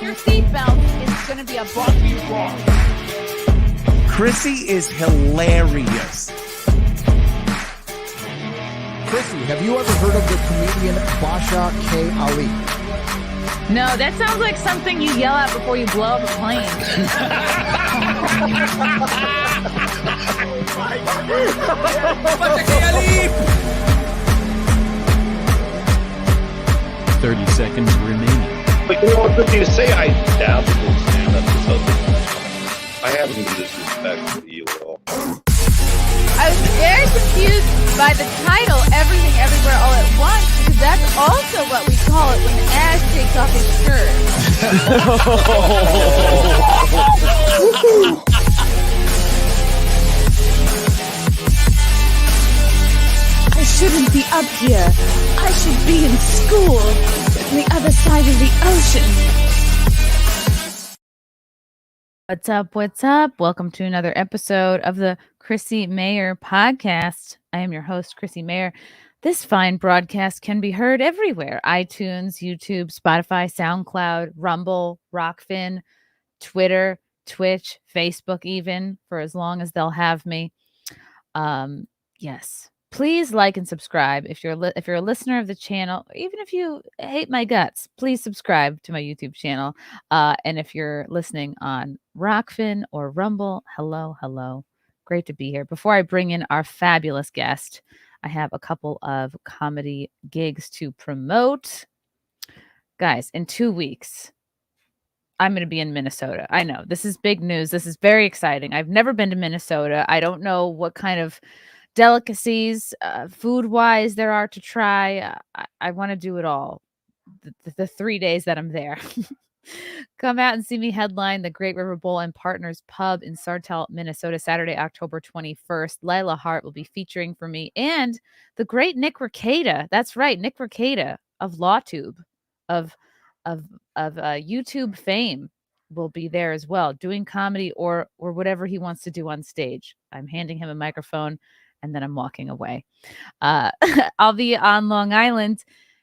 your seatbelt. It's going to be a bumpy ride. Chrissie is hilarious. Chrissie, have you ever heard of the comedian Basha K. Ali? No, that sounds like something you yell at before you blow up a plane. Basha K. Ali! 30 seconds remaining. But you know what, good to say I doubt people stand up to something. I haven't been disrespectful to you at all. I was very confused by the title, Everything Everywhere All at Once, because that's also what we call it when Ash takes off his shirt. I shouldn't be up here. I should be in school on the other side of the ocean. What's up? What's up? Welcome to another episode of the Chrissie Mayr podcast. I am your host, Chrissie Mayr. This fine broadcast can be heard everywhere: iTunes, YouTube, Spotify, SoundCloud, Rumble, Rockfin, Twitter, Twitch, Facebook, even, for as long as they'll have me. Yes. Please like and subscribe if you're a listener of the channel. Even if you hate my guts, please subscribe to my YouTube channel. And if you're listening on Rockfin or Rumble, hello. Great to be here. Before I bring in our fabulous guest, I have a couple of comedy gigs to promote. Guys, in 2 weeks, I'm going to be in Minnesota. I know, this is big news. This is very exciting. I've never been to Minnesota. I don't know what kind of delicacies, food-wise, there are to try. I want to do it all. The 3 days that I'm there. Come out and see me headline the Great River Bowl and Partners Pub in Sartell, Minnesota, Saturday, October 21st. Lila Hart will be featuring for me, and the great Nick Rekieta. That's right, Nick Rekieta of LawTube, of YouTube fame, will be there as well, doing comedy or whatever he wants to do on stage. I'm handing him a microphone, and then I'm walking away. I'll be on Long Island,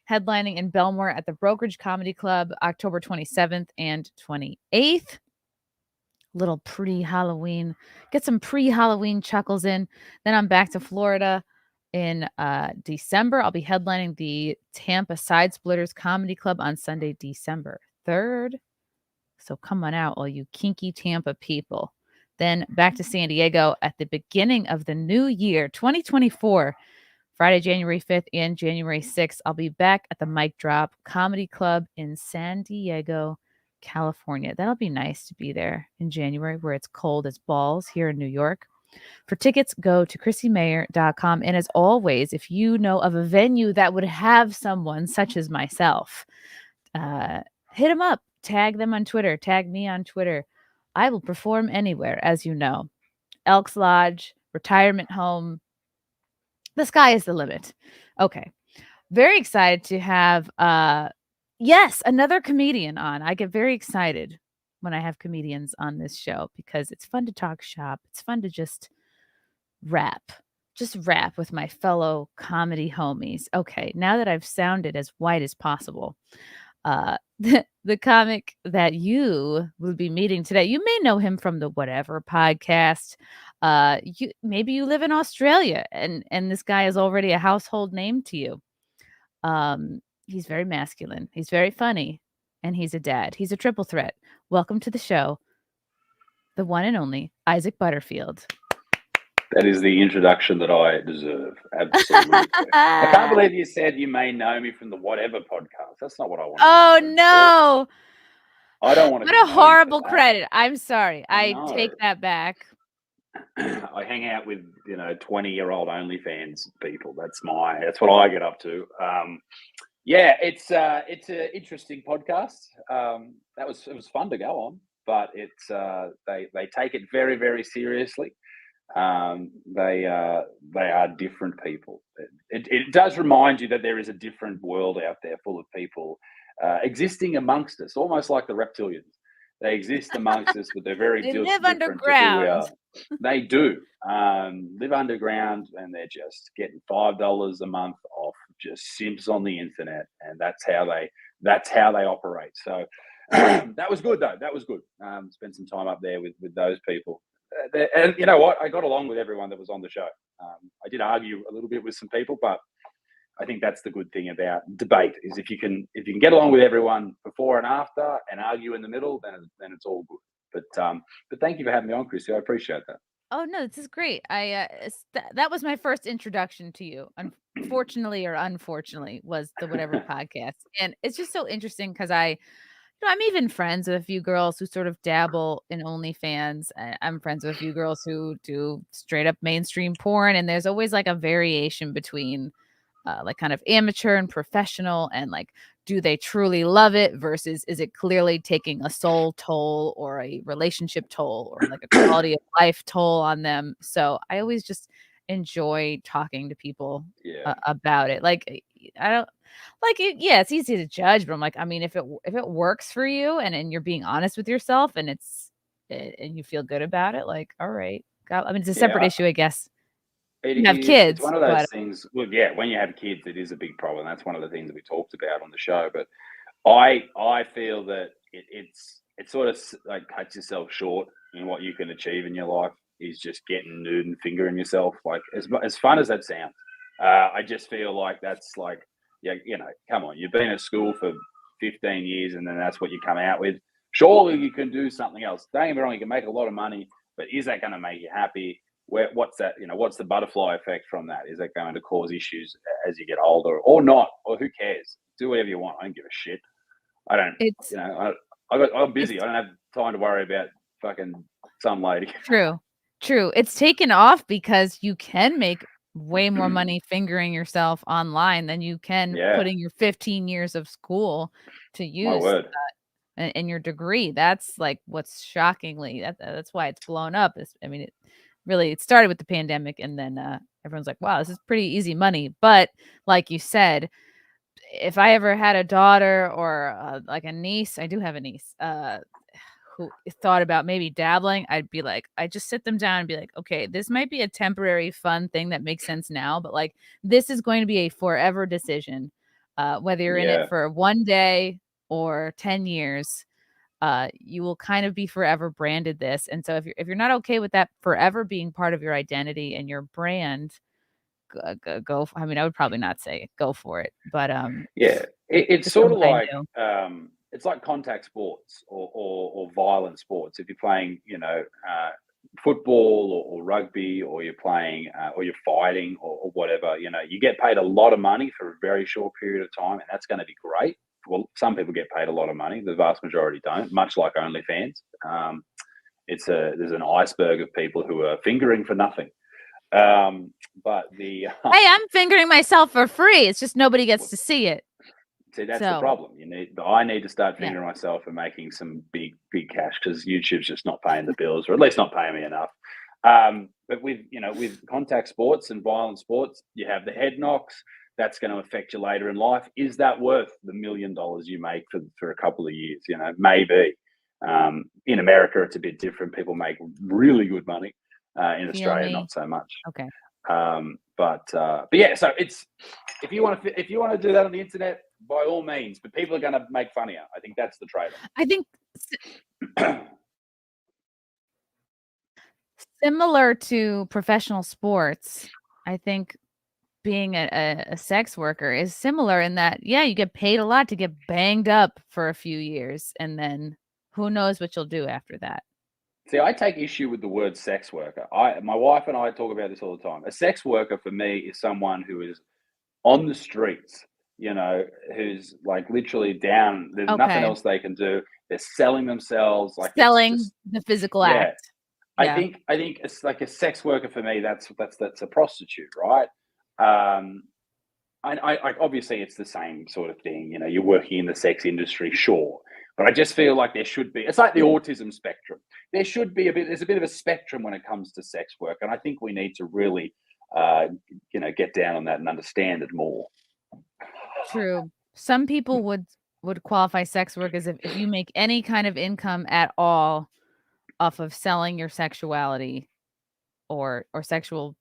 headlining in Belmore at the Brokerage Comedy Club, October 27th and 28th. Little pre-Halloween. Get some pre-Halloween chuckles in. Then I'm back to Florida in December. I'll be headlining the Tampa Side Splitters Comedy Club on Sunday, December 3rd. So come on out, all you kinky Tampa people. Then back to San Diego at the beginning of the new year, 2024, Friday, January 5th and January 6th. I'll be back at the Mic Drop Comedy Club in San Diego, California. That'll be nice to be there in January where it's cold as balls here in New York. For tickets, go to ChrissieMayr.com. And as always, if you know of a venue that would have someone such as myself, hit them up. Tag them on Twitter. Tag me on Twitter. I will perform anywhere, as you know. Elks Lodge, retirement home. The sky is the limit. Okay. Very excited to have, another comedian on. I get very excited when I have comedians on this show because it's fun to talk shop. It's fun to just rap with my fellow comedy homies. Okay. Now that I've sounded as white as possible, the comic that you will be meeting today, you may know him from the Whatever podcast. Maybe you live in Australia and this guy is already a household name to you. He's very masculine. He's very funny, and he's a dad. He's a triple threat. Welcome to the show, the one and only Isaac Butterfield. That is the introduction that I deserve. Absolutely. I can't believe you said you may know me from the Whatever podcast. That's not what I want. Oh, no. I don't want to. What a horrible credit. I'm sorry. I take that back. I hang out with 20-year-old OnlyFans people. That's what I get up to. It's an interesting podcast. It was fun to go on, but it's they take it very, very seriously. They are different people. It does remind you that there is a different world out there full of people existing amongst us, almost like the reptilians. They exist amongst us, but they're very different. They live underground. They do live underground, and they're just getting $5 a month off just simps on the internet, and that's how they operate. So That was good though. That was good. Spent some time up there with those people, and you know what? I got along with everyone that was on the show. I did argue a little bit with some people, but I think that's the good thing about debate is if you can get along with everyone before and after and argue in the middle, then it's all good. But thank you for having me on, Chrissy. I appreciate that. Oh no, this is great. That was my first introduction to you. Unfortunately or unfortunately was the whatever podcast. And it's just so interesting because I'm even friends with a few girls who sort of dabble in OnlyFans. I'm friends with a few girls who do straight up mainstream porn, and there's always like a variation between like kind of amateur and professional, and like, do they truly love it versus is it clearly taking a soul toll or a relationship toll or like a quality of life toll on them? So I always just enjoy talking to people about it. Like, I don't like it. Yeah, it's easy to judge, but I'm like, I mean, if it works for you and you're being honest with yourself and and you feel good about it, like, all right. I mean, it's a separate issue, I guess. You have kids, It's one of those but things. Well, yeah, when you have kids, it is a big problem. That's one of the things that we talked about on the show. But I feel that it sort of like cuts yourself short in what you can achieve in your life is just getting nude and fingering yourself. Like as fun as that sounds, I just feel like that's like, yeah, you know, come on, you've been at school for 15 years and then that's what you come out with. Surely you can do something else. Don't get me wrong, you can make a lot of money, but is that going to make you happy? What's that? You know, what's the butterfly effect from that? Is that going to cause issues as you get older, or not? Or who cares? Do whatever you want. I don't give a shit. I don't. it's You know, I'm busy. I don't have time to worry about fucking some lady. true. True. It's taken off because you can make way more money fingering yourself online than you can Yeah, putting your 15 years of school to my use word. in your degree. That's like what's shockingly that's why it's blown up. I mean, it started with the pandemic, and then everyone's like, wow, this is pretty easy money. But like you said, if I ever had a daughter or like a niece, I do have a niece who thought about maybe dabbling, I'd be like, I just sit them down and be like, okay, this might be a temporary fun thing that makes sense now, but like this is going to be a forever decision. Whether you're in it Yeah, for one day or 10 years, you will kind of be forever branded this. And so if you're not okay with that forever being part of your identity and your brand, I mean, I would probably not say go for it, but yeah. It's it's sort of something I like do. it's like contact sports or violent sports. If you're playing, you know, football or rugby, or you're playing or you're fighting or whatever, you know, you get paid a lot of money for a very short period of time, and that's going to be great. Well, some people get paid a lot of money. The vast majority don't. Much like OnlyFans, there's an iceberg of people who are fingering for nothing. But the Hey, I'm fingering myself for free. It's just nobody gets to see it. see, that's the So, problem. I need to start yeah. fingering myself and making some big cash because YouTube's just not paying the bills, or at least not paying me enough. But with contact sports and violent sports, you have the head knocks. That's going to affect you later in life. Is that worth the $1 million you make for a couple of years? You know, maybe. In America, it's a bit different. People make really good money. In Feel Australia, me? not so much. Okay. But yeah, so it's if you want to do that on the internet, by all means. But people are going to make fun of you. I think that's the I think trade-off. similar to professional sports, I think being a sex worker is similar in that, yeah, you get paid a lot to get banged up for a few years, and then who knows what you'll do after that. See, I take issue with the word sex worker. My wife and I talk about this all the time. A sex worker for me is someone who is on the streets, you know, who's like literally down. There's nothing Okay. else they can do. They're selling themselves. Like it's Selling just, the physical yeah. act. I Yeah. think it's like a sex worker for me. That's a prostitute, right? Um, I obviously it's the same sort of thing. You know, you're working in the sex industry, sure, but I just feel like there should be. It's like the autism spectrum. There should be There's a bit of a spectrum when it comes to sex work, and I think we need to really, get down on that and understand it more. True. Some people would qualify sex work as if you make any kind of income at all off of selling your sexuality or sexual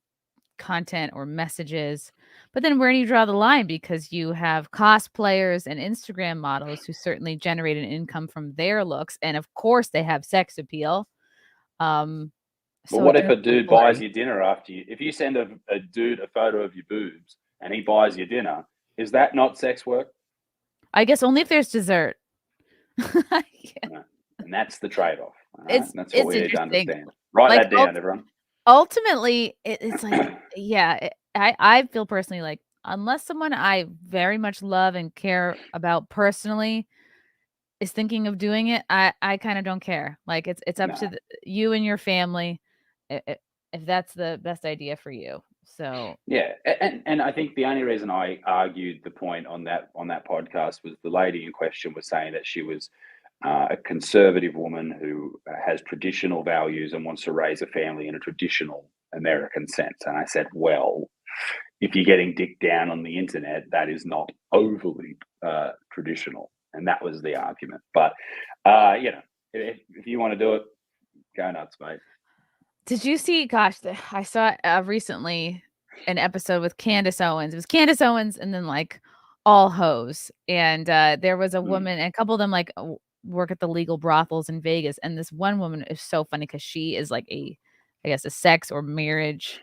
content or messages. But then where do you draw the line? Because you have cosplayers and Instagram models who certainly generate an income from their looks, and of course they have sex appeal. But So what it if a does get dude buys blurry. your dinner after you? If you send a dude a photo of your boobs and he buys your dinner, is that not sex work? I guess only if there's dessert. Yeah. No. And that's the trade-off. All right? It's That's what it's we need to interesting. understand. Write Like that down, everyone. ultimately, it's like, yeah, I feel personally like unless someone I very much love and care about personally is thinking of doing it, I kind of don't care. Like it's up to No. you and your family if that's the best idea for you. So Yeah, and I think the only reason I argued the point on that podcast was the lady in question was saying that she was a conservative woman who has traditional values and wants to raise a family in a traditional American sense. And I said, well, if you're getting dick down on the internet, that is not overly traditional. And that was the argument. But, you know, if you want to do it, go nuts, mate. did you see? Gosh, I saw recently an episode with Candace Owens. It was Candace Owens and then like all hoes, and there was a woman, and a couple of them like work at the legal brothels in Vegas. And this one woman is so funny because she is like I guess, a sex or marriage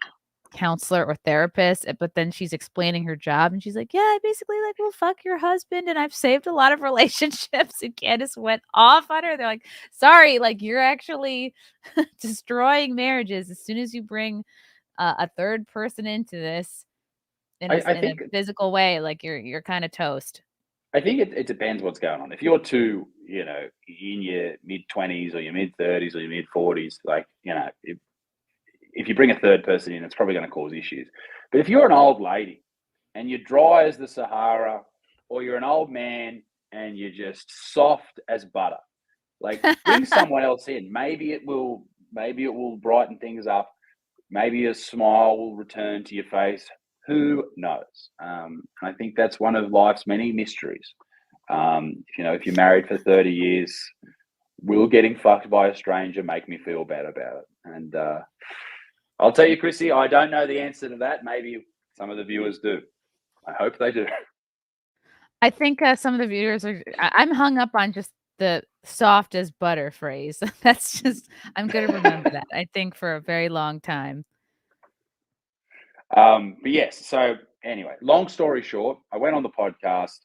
counselor or therapist, but then she's explaining her job and she's like, yeah, I basically like will fuck your husband and I've saved a lot of relationships. And Candace went off on her. They're like, sorry, like you're actually destroying marriages as soon as you bring a third person into this in I a think physical way. Like you're kind of toast. I think it depends what's going on. If you're two, you know, in your mid 20s or your mid 30s or your mid 40s, like, you know, if you bring a third person in, it's probably going to cause issues. But if you're an old lady and you're dry as the Sahara, or you're an old man and you're just soft as butter, like bring someone else in. Maybe it will brighten things up. Maybe a smile will return to your face. Who knows? I think that's one of life's many mysteries. You know, if you're married for 30 years, will getting fucked by a stranger make me feel bad about it? And I'll tell you, Chrissy, I don't know the answer to that. Maybe some of the viewers do. I hope they do. I think some of the viewers are. I'm hung up on just the soft as butter phrase. That's just, I'm going to remember that, I think, for a very long time. But yes, so anyway, long story short, I went on the podcast.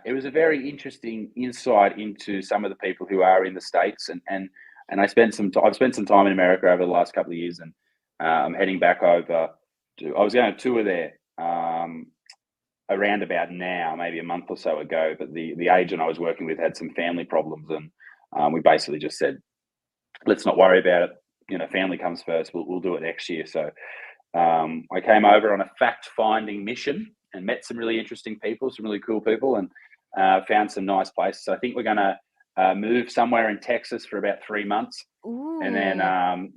It was a very interesting insight into some of the people who are in the States, and I've spent some time in America over the last couple of years, and I'm heading back over I was going to tour there around about now, maybe a month or so ago, but the agent I was working with had some family problems, and we basically just said, let's not worry about it. You know, family comes first. We'll do it next year. So I came over on a fact-finding mission and met some really interesting people, some really cool people, and found some nice places. So I think we're going to move somewhere in Texas for about 3 months. Ooh, And then,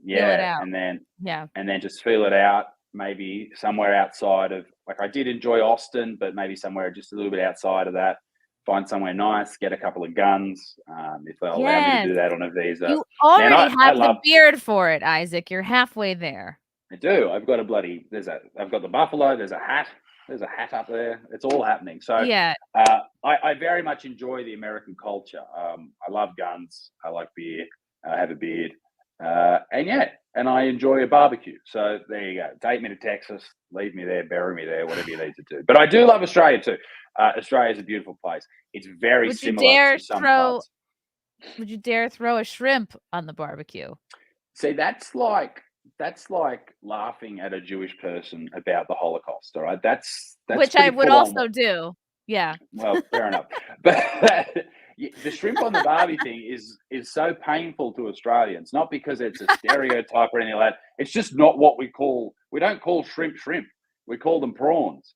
feel it out. and then just feel it out, maybe somewhere outside of, like, I did enjoy Austin, but maybe somewhere just a little bit outside of that. Find somewhere nice, get a couple of guns, if they'll allow me to do that on a visa. You already I have the love beard for it, Isaac. You're halfway there. I do. I've got I've got the buffalo. There's a hat up there. It's all happening. So Yeah. I very much enjoy the American culture. I love guns. I like beer. I have a beard. And I enjoy a barbecue. So there you go. Take me to Texas. Leave me there. Bury me there. Whatever you need to do. But I do love Australia too. Australia is a beautiful place. It's very similar to some parts. Would you dare throw a shrimp on the barbecue? See, that's like laughing at a Jewish person about the Holocaust. All right, that's which I would also do. Yeah. Well, fair enough. But the shrimp on the barbie thing is so painful to Australians, not because it's a stereotype or anything like that. It's just not what we call. We don't call shrimp. We call them prawns.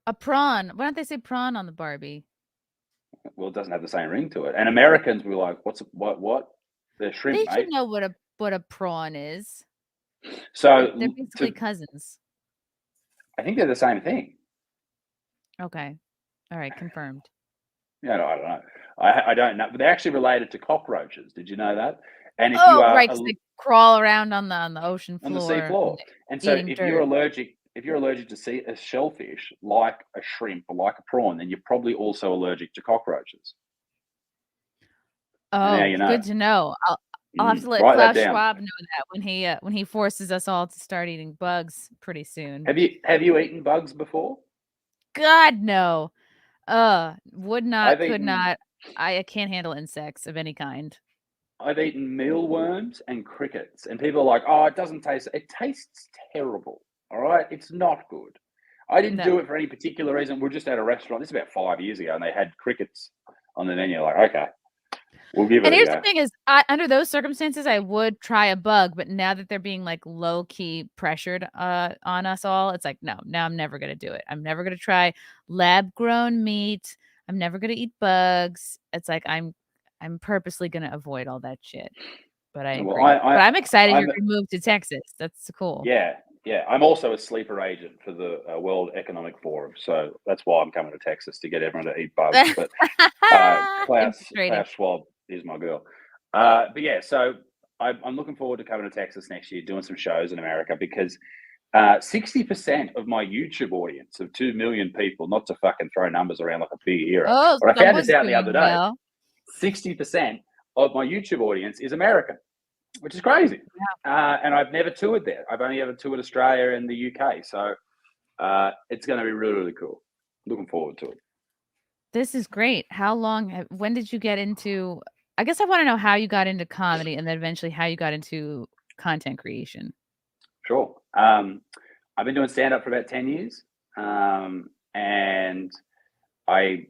A prawn. Why don't they say prawn on the Barbie? Well, it doesn't have the same ring to it. And Americans were like, what? They're shrimp, They mate. should know what a prawn is. So they're basically cousins. I think they're the same thing. Okay. All right. Confirmed. Yeah, no, I don't know. I don't know. But they're actually related to cockroaches. Did you know that? And if right, 'cause they crawl around on the ocean on the floor sea floor. and And so eating dirt. if you're allergic to a shellfish like a shrimp or like a prawn, then you're probably also allergic to cockroaches. And now Oh, you know. good to know. I'll have to let Write that Klaus down. Schwab know that when he forces us all to start eating bugs pretty soon. Have you eaten bugs before? God, no. Would not, I've could eaten not. I can't handle insects of any kind. I've eaten mealworms and crickets, and people are like, "Oh, it doesn't taste." It tastes terrible. All right, it's not good. I didn't No. do it for any particular reason. We're just at a restaurant. This is about 5 years ago, and they had crickets on the menu. Like, okay, we'll give And it a here's the go. thing is, under those circumstances, I would try a bug, but now that they're being like low key pressured on us all, it's like, no, now I'm never gonna do it. I'm never gonna try lab grown meat. I'm never gonna eat bugs. It's like I'm purposely gonna avoid all that shit. But I Well, agree. But I'm excited you're I'm gonna move to Texas. That's cool. yeah, yeah. I'm also a sleeper agent for the World Economic Forum, so that's why I'm coming to Texas to get everyone to eat bugs. But Infiltrating. Klaus Schwab is my girl. But yeah, so I'm looking forward to coming to Texas next year, doing some shows in America because 60% of my YouTube audience of 2 million people, not to fucking throw numbers around like a big hero, Oh, but I found this someone's out the other doing day. well. 60% of my YouTube audience is American, which is crazy. And I've never toured there. I've only ever toured Australia and the UK. So it's going to be really, really cool. Looking forward to it. This is great. When did you get into I guess I wanna know how you got into comedy and then eventually how you got into content creation. Sure. I've been doing stand up for about 10 years. And I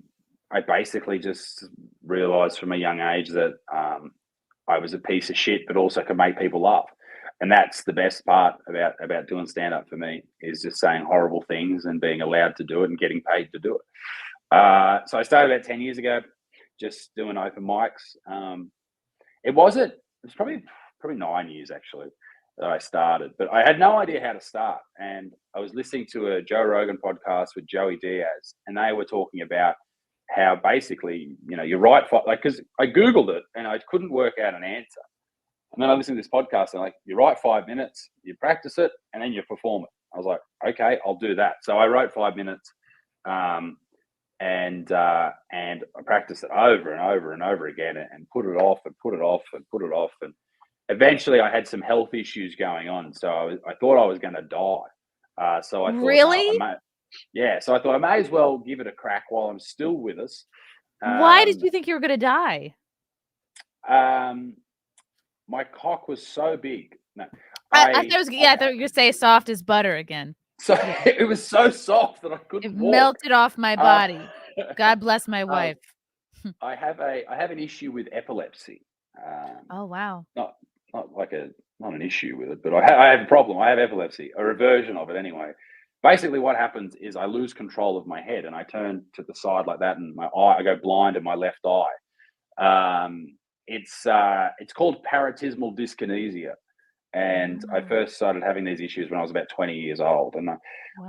basically just realized from a young age that I was a piece of shit, but also could make people laugh. And that's the best part about doing stand up for me is just saying horrible things and being allowed to do it and getting paid to do it. So I started about 10 years ago, just doing open mics. It was probably 9 years actually that I started, but I had no idea how to start. And I was listening to a Joe Rogan podcast with Joey Diaz, and they were talking about how basically, you write because I Googled it and I couldn't work out an answer. And then I listened to this podcast and you write 5 minutes, you practice it, and then you perform it. I was like, okay, I'll do that. So I wrote 5 minutes, and I practiced it over and over and over again, and put it off and put it off and put it off. And eventually, I had some health issues going on, so I thought I was going to die. So I thought, Really? so I thought I may as well give it a crack while I'm still with us. Why did you think you were gonna die? My cock was so big. No, I thought I thought you were gonna say soft as butter again. So it was so soft that I couldn't It walk. melted off my body. God bless my wife. I have an issue with epilepsy. Oh, wow. Not an issue with it, but I have a problem. I have epilepsy, or a version of it anyway. Basically, what happens is I lose control of my head and I turn to the side like that, and I go blind in my left eye. It's called paroxysmal dyskinesia, and I first started having these issues when I was about 20 years old, and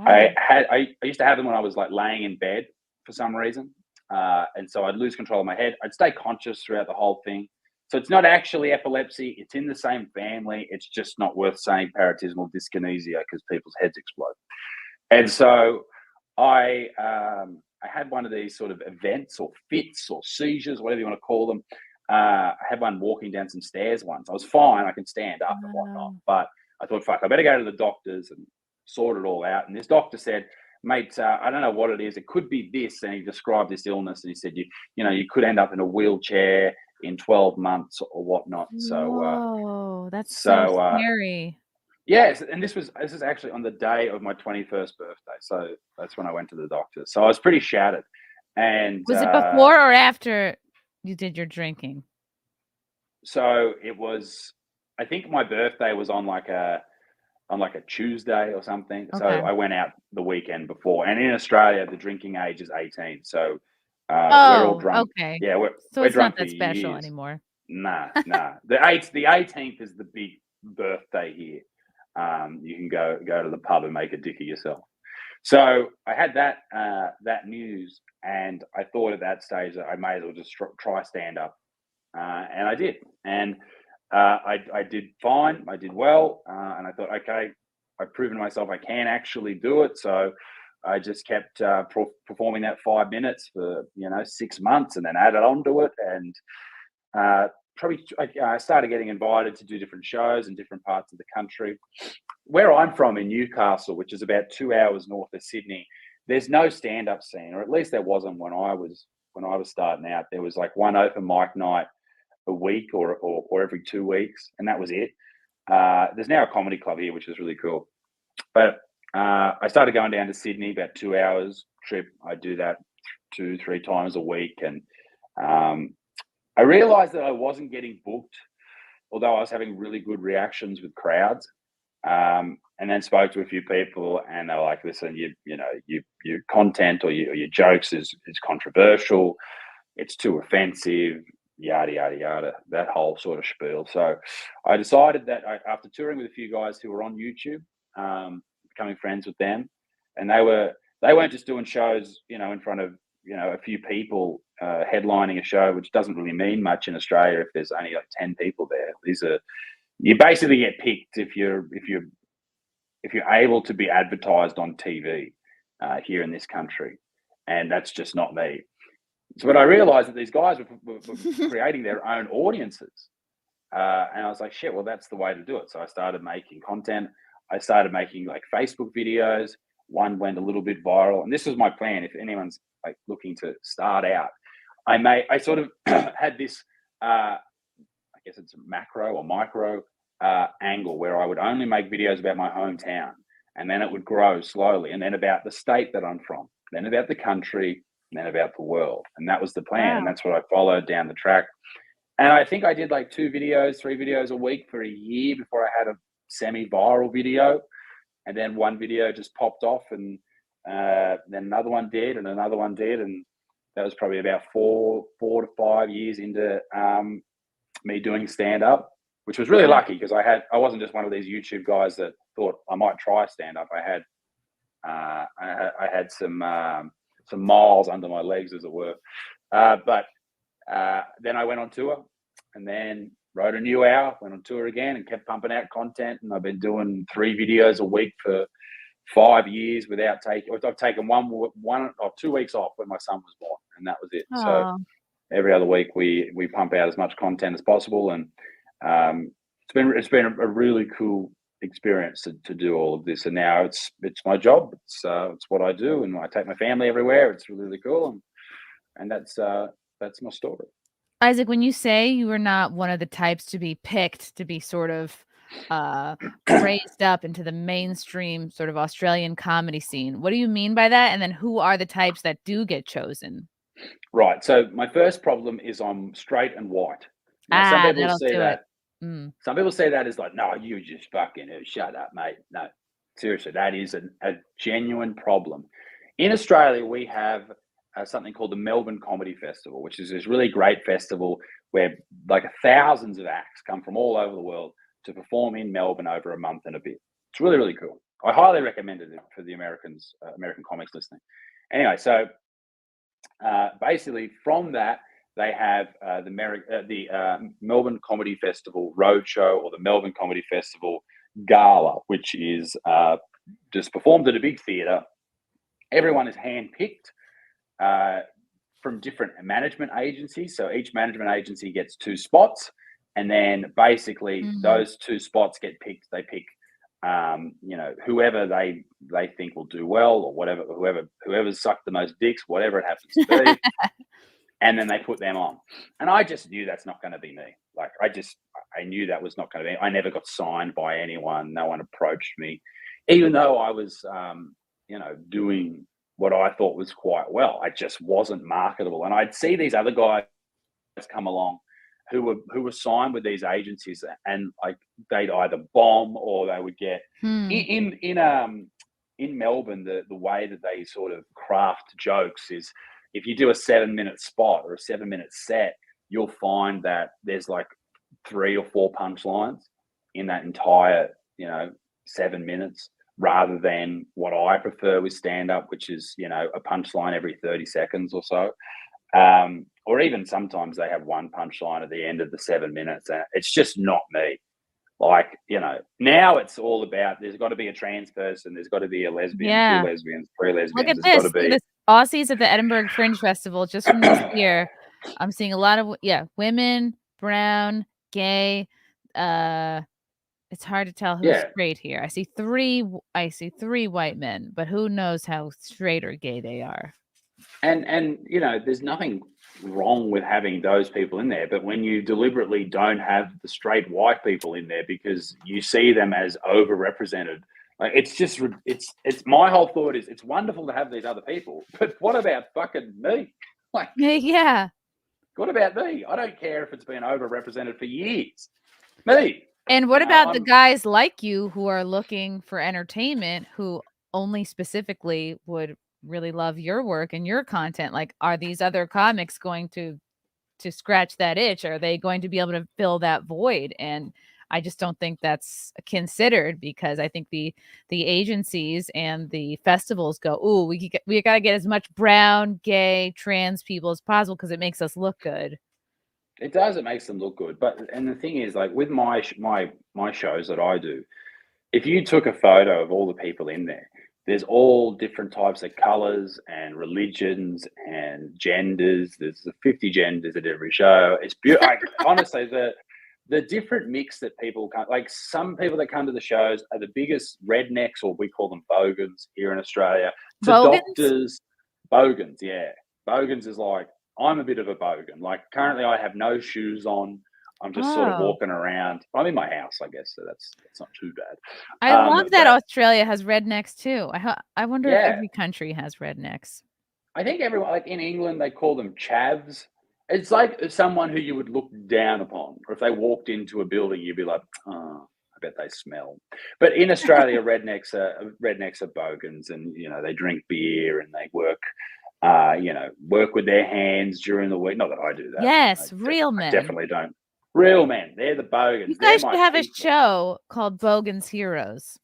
I used to have them when I was laying in bed for some reason, and so I'd lose control of my head. I'd stay conscious throughout the whole thing. So it's not actually epilepsy. It's in the same family. It's just not worth saying paroxysmal dyskinesia because people's heads explode. And so I had one of these sort of events or fits or seizures, whatever you want to call them. I had one walking down some stairs once. I was fine. I can stand up and whatnot. But I thought, fuck, I better go to the doctors and sort it all out. And this doctor said, mate, I don't know what it is. It could be this. And he described this illness. And he said, you could end up in a wheelchair in 12 months or whatnot. So, that's so scary. Yes, and this is actually on the day of my 21st birthday. So that's when I went to the doctor. So I was pretty shattered. And was it before or after you did your drinking? So it was, I think my birthday was on like a Tuesday or something. Okay. So I went out the weekend before. And in Australia, the drinking age is 18. So we're all drunk. Okay. Yeah, we're it's drunk not that special anymore. Nah. The 18th is the big birthday here. You can go to the pub and make a dick of yourself. So I had that news, and I thought at that stage that I may as well just try stand up, and I did. And I did fine. I did well, and I thought, okay, I've proven to myself I can actually do it. So I just kept performing that 5 minutes for 6 months, and then added on to it, and I started getting invited to do different shows in different parts of the country. Where I'm from in Newcastle, which is about 2 hours north of Sydney, there's no stand-up scene, or at least there wasn't when I was starting out. There was like one open mic night a week or every 2 weeks, and that was it. There's now a comedy club here, which is really cool. But I started going down to Sydney, about 2 hours trip. I do that 2-3 times a week, and I realized that I wasn't getting booked, although I was having really good reactions with crowds. And then spoke to a few people, and they were like, "Listen, your content or your jokes is controversial. It's too offensive. Yada yada yada." That whole sort of spiel. So I decided that after touring with a few guys who were on YouTube, becoming friends with them, and they weren't just doing shows, in front of a few people headlining a show, which doesn't really mean much in Australia if there's only like 10 people there. You basically get picked if you're able to be advertised on TV here in this country, and that's just not me. So, but I realized that these guys were creating their own audiences, and I was like, shit, well, that's the way to do it. So I started making content. I started making like Facebook videos. One went a little bit viral, and this was my plan. If anyone's like looking to start out, I sort of had this, I guess it's a macro or micro angle where I would only make videos about my hometown, and then it would grow slowly, and then about the state that I'm from, then about the country, and then about the world. And that was the plan. Wow. And that's what I followed down the track. And I think I did like 3 videos a week for a year before I had a semi-viral video. And then one video just popped off, and then another one did, and another one did. And that was probably about 4 to 5 years into me doing stand-up, which was really lucky because I wasn't just one of these YouTube guys that thought I might try stand-up. I had some miles under my legs, as it were. But then I went on tour, and then wrote a new hour, went on tour again, and kept pumping out content. And I've been doing 3 videos a week for 5 years without taking. I've taken 1 or 2 weeks off when my son was born, and that was it. Aww. So every other week we pump out as much content as possible, and it's been a really cool experience to do all of this. And now it's my job. It's what I do, and I take my family everywhere. It's really, really cool, and that's my story. Isaac, when you say you were not one of the types to be picked to be sort of raised up into the mainstream sort of Australian comedy scene, what do you mean by that? And then who are the types that do get chosen? Right. So my first problem is I'm straight and white. Now, some people say that. Some people say that as like, no, you just fucking shut up, mate. No, seriously, that is a genuine problem. In Australia, we have something called the Melbourne Comedy Festival, which is this really great festival where like thousands of acts come from all over the world to perform in Melbourne over a month and a bit. It's really, really cool. I highly recommend it for the American comics listening. Anyway, so basically from that, they have the Melbourne Comedy Festival Roadshow, or the Melbourne Comedy Festival Gala, which is just performed at a big theatre. Everyone is handpicked from different management agencies. So each management agency gets 2 spots, and then basically those 2 spots get picked. They pick, whoever they think will do well, or whatever, whoever's sucked the most dicks, whatever it happens to be. And then they put them on. And I just knew that's not going to be me. Like, I knew that was not going to be. I never got signed by anyone. No one approached me, even though I was, doing what I thought was quite well. I just wasn't marketable. And I'd see these other guys come along who were signed with these agencies, and like they'd either bomb or they would get in Melbourne. The way that they sort of craft jokes is, if you do a 7-minute spot or a 7-minute set, you'll find that there's like 3 or 4 punchlines in that entire 7 minutes, rather than what I prefer with stand-up, which is, a punchline every 30 seconds or so. Or even sometimes they have one punchline at the end of the 7 minutes. It's just not me. Like, now it's all about there's got to be a trans person, there's got to be a lesbian, 2 Yeah. lesbians, 3 lesbians. Look at There's got to this. Look at be. this. Aussies at the Edinburgh Fringe Festival just from this year. I'm seeing a lot of women, brown, gay. It's hard to tell who's straight here. I see three white men, but who knows how straight or gay they are. And there's nothing wrong with having those people in there, but when you deliberately don't have the straight white people in there because you see them as overrepresented, like it's my whole thought is it's wonderful to have these other people, but what about fucking me? Like, yeah, what about me? I don't care if it's been overrepresented for years. Me. And what about the guys like you who are looking for entertainment, who only specifically would really love your work and your content? Like, are these other comics going to scratch that itch? Are they going to be able to fill that void? And I just don't think that's considered, because I think the agencies and the festivals go, "Ooh, we got to get as much brown, gay, trans people as possible because it makes us look good." It does. It makes them look good. And the thing is, like with my shows that I do, if you took a photo of all the people in there, there's all different types of colors and religions and genders. There's 50 genders at every show. It's beautiful. Honestly, the different mix that people come, like some people that come to the shows are the biggest rednecks, or we call them bogans here in Australia. To Bogans? doctors, bogans, yeah. Bogans is like, I'm a bit of a bogan. Like currently I have no shoes on. I'm just sort of walking around. I'm in my house, I guess, so that's not too bad. I love that Australia has rednecks too. I wonder if every country has rednecks. I think everyone, like in England, they call them chavs. It's like someone who you would look down upon, or if they walked into a building, you'd be like, oh, I bet they smell. But in Australia, rednecks are bogans, and they drink beer and they work with their hands during the week. Not that I do that. Yes, real men. I definitely don't. Real men. They're the bogans. You guys should have a show called Bogans Heroes.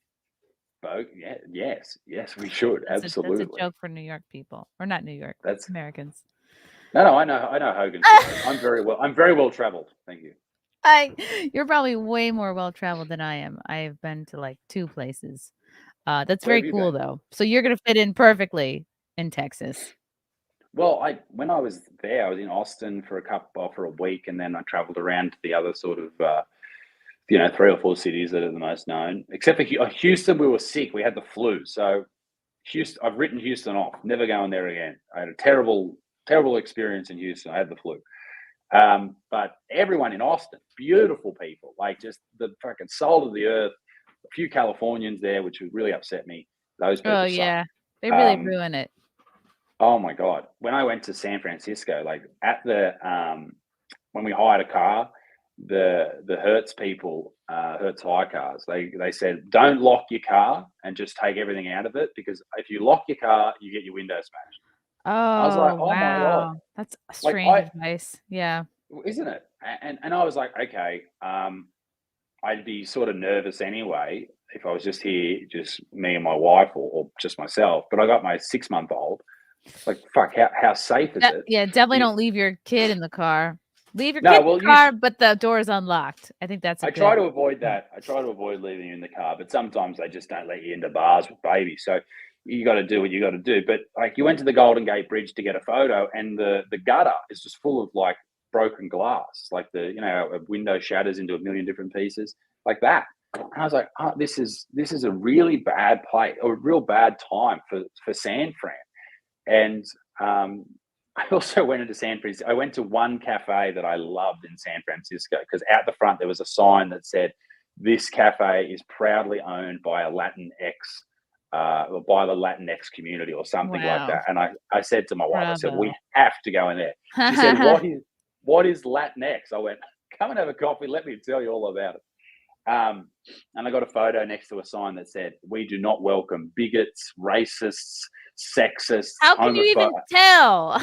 Yes, we should. Absolutely. That's a joke for New York people, or not New York. That's Americans. No, I know Hogan's. I'm very well traveled. Thank you. You're probably way more well traveled than I am. I have been to like 2 places. That's very cool though. So you're gonna fit in perfectly in Texas. Well, when I was there, I was in Austin for a week, and then I traveled around to the other sort of 3 or 4 cities that are the most known. Except for Houston, we were sick. We had the flu, so Houston. I've written Houston off. Never going there again. I had a terrible experience in Houston. I had the flu. But everyone in Austin, beautiful people, like just the fucking soul of the earth. A few Californians there, which would really upset me. Those people. Oh yeah, they really ruin it. Oh my God. When I went to San Francisco, like at the, when we hired a car, the Hertz people, Hertz hire cars, they said, don't lock your car and just take everything out of it, because if you lock your car, you get your window smashed. Oh, I was like, oh wow. My God. That's strange advice. Yeah. Isn't it? And I was like, okay, I'd be sort of nervous anyway if I was just here, just me and my wife, or just myself, but I got my 6-month-old. Like, fuck, how safe is it? Yeah, definitely don't leave your kid in the car. Leave your kid in the car, but the door is unlocked. I think that's try to avoid that. I try to avoid leaving you in the car, but sometimes they just don't let you into bars with babies. So you got to do what you got to do. But like, you went to the Golden Gate Bridge to get a photo, and the gutter is just full of like broken glass, like a window shatters into a million different pieces, like that. And I was like, oh, this is a really bad place, or a real bad time for San Fran. And I also went into San Francisco. I went to one cafe that I loved in San Francisco, because out the front there was a sign that said, "This cafe is proudly owned by a Latinx, or by the Latinx community," or something like that. And I said to my wife, I said, "We have to go in there." She said, "What is Latinx?" I went, "Come and have a coffee. Let me tell you all about it." And I got a photo next to a sign that said, "We do not welcome bigots, racists, sexists." How can you even tell?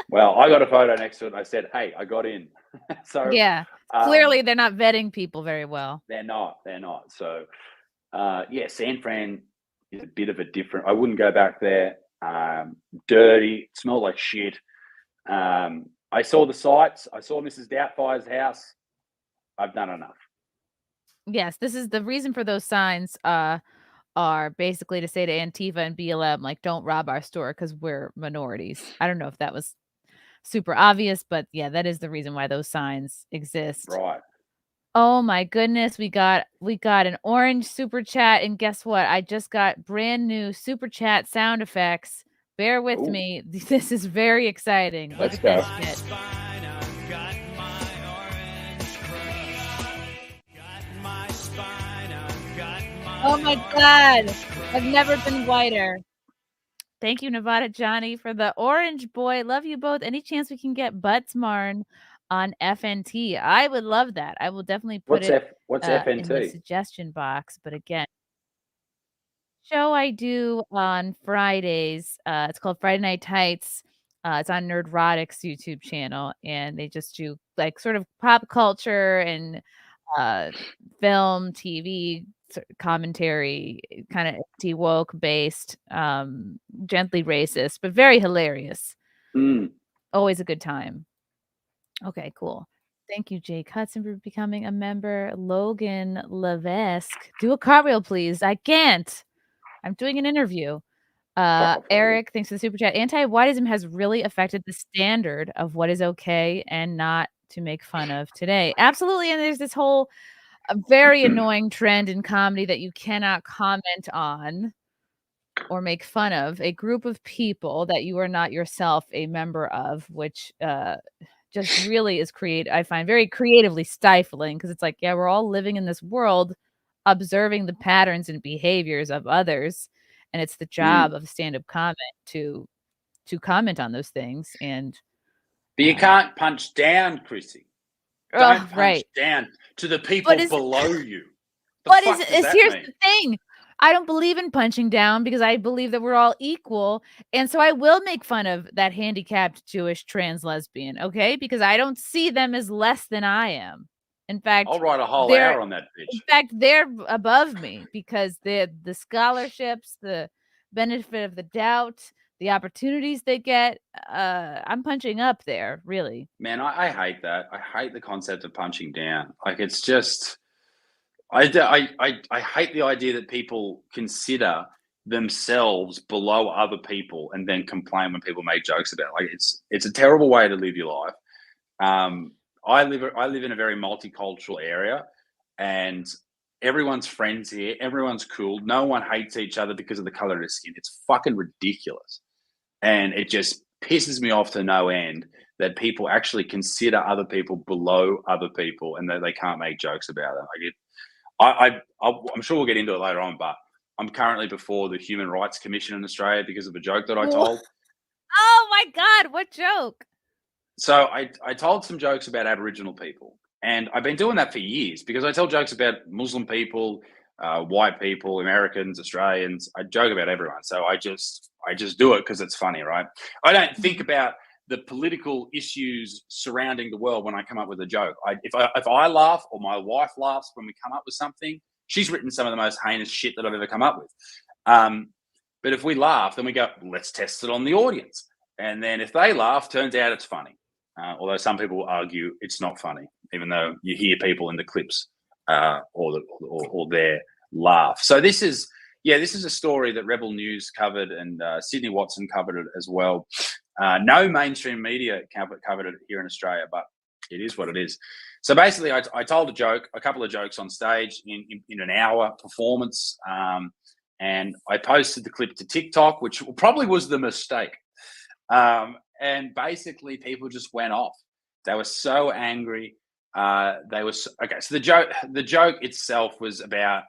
Well, I got a photo next to it, and I said, "Hey, I got in." So yeah, clearly they're not vetting people very well. They're not. So San Fran is a bit of a different. I wouldn't go back there. Dirty, smell like shit. I saw the sights. I saw Mrs. Doubtfire's house. I've done enough. Yes, this is the reason for those signs, are basically to say to Antifa and BLM, like, "Don't rob our store because 'cause we're minorities." I don't know if that was super obvious, but yeah, that is the reason why those signs exist. Right. Oh my goodness, we got an orange super chat, and guess what? I just got brand new super chat sound effects. Bear with Ooh. me. This is very exciting. Let's Look go. at this shit. Oh my god. I've never been whiter. Thank you, Nevada Johnny, for the orange boy. Love you both. Any chance we can get Buttsmarn on FNT? I would love that. I will definitely put it What's in the FNT? suggestion box. But again, show I do on Fridays. It's called Friday Night Tights. It's on Nerdrotic's YouTube channel, and they just do like sort of pop culture and film, TV commentary, kind of anti-woke based, gently racist, but very hilarious. Mm. Always a good time. Okay, cool. Thank you, Jake Hudson, for becoming a member. Logan Levesque. Do a cartwheel, please. I can't. I'm doing an interview. Eric, thanks for the super chat. Anti-whiteism has really affected the standard of what is okay and not to make fun of today. Absolutely. And there's this whole very annoying trend in comedy that you cannot comment on or make fun of a group of people that you are not yourself a member of, which just really is I find very creatively stifling, because it's like, yeah, we're all living in this world, observing the patterns and behaviors of others, and it's the job of stand-up comment to comment on those things. And But you can't punch down, Chrissy. oh, Don't punch right. down to the people But below you. But here's the thing. I don't believe in punching down because I believe that we're all equal. And so I will make fun of that handicapped Jewish trans lesbian, okay? Because I don't see them as less than I am. In fact, I'll write a whole hour on that bitch. in fact, they're above me because the scholarships, the benefit of the doubt, the opportunities they get, I'm punching up there, really. Man, I hate that. I hate the concept of punching down. Like, it's just, I hate the idea that people consider themselves below other people and then complain when people make jokes about it. Like, it's a terrible way to live your life. I live in a very multicultural area, and everyone's friends here. Everyone's cool. No one hates each other because of the color of their skin. It's fucking ridiculous, and it just pisses me off to no end that people actually consider other people below other people and that they can't make jokes about it. I'm sure we'll get into it later on, but I'm currently before the Human Rights Commission in Australia because of a joke that I told. Oh my God, what joke? So I told some jokes about Aboriginal people, and I've been doing that for years because I tell jokes about Muslim people, white people, Americans, Australians. I joke about everyone. So I just do it because it's funny, right? I don't think about the political issues surrounding the world when I come up with a joke. If I laugh or my wife laughs when we come up with something, she's written some of the most heinous shit that I've ever come up with. But if we laugh, then we go, let's test it on the audience. And then if they laugh, turns out it's funny. Although some people will argue it's not funny, even though you hear people in the clips or their laugh. So this is a story that Rebel News covered, and Sydney Watson covered it as well. No mainstream media covered it here in Australia, but it is what it is. So basically, I told a couple of jokes on stage in an hour performance, and I posted the clip to TikTok, which probably was the mistake. And basically, people just went off. They were so angry. So the joke itself was about.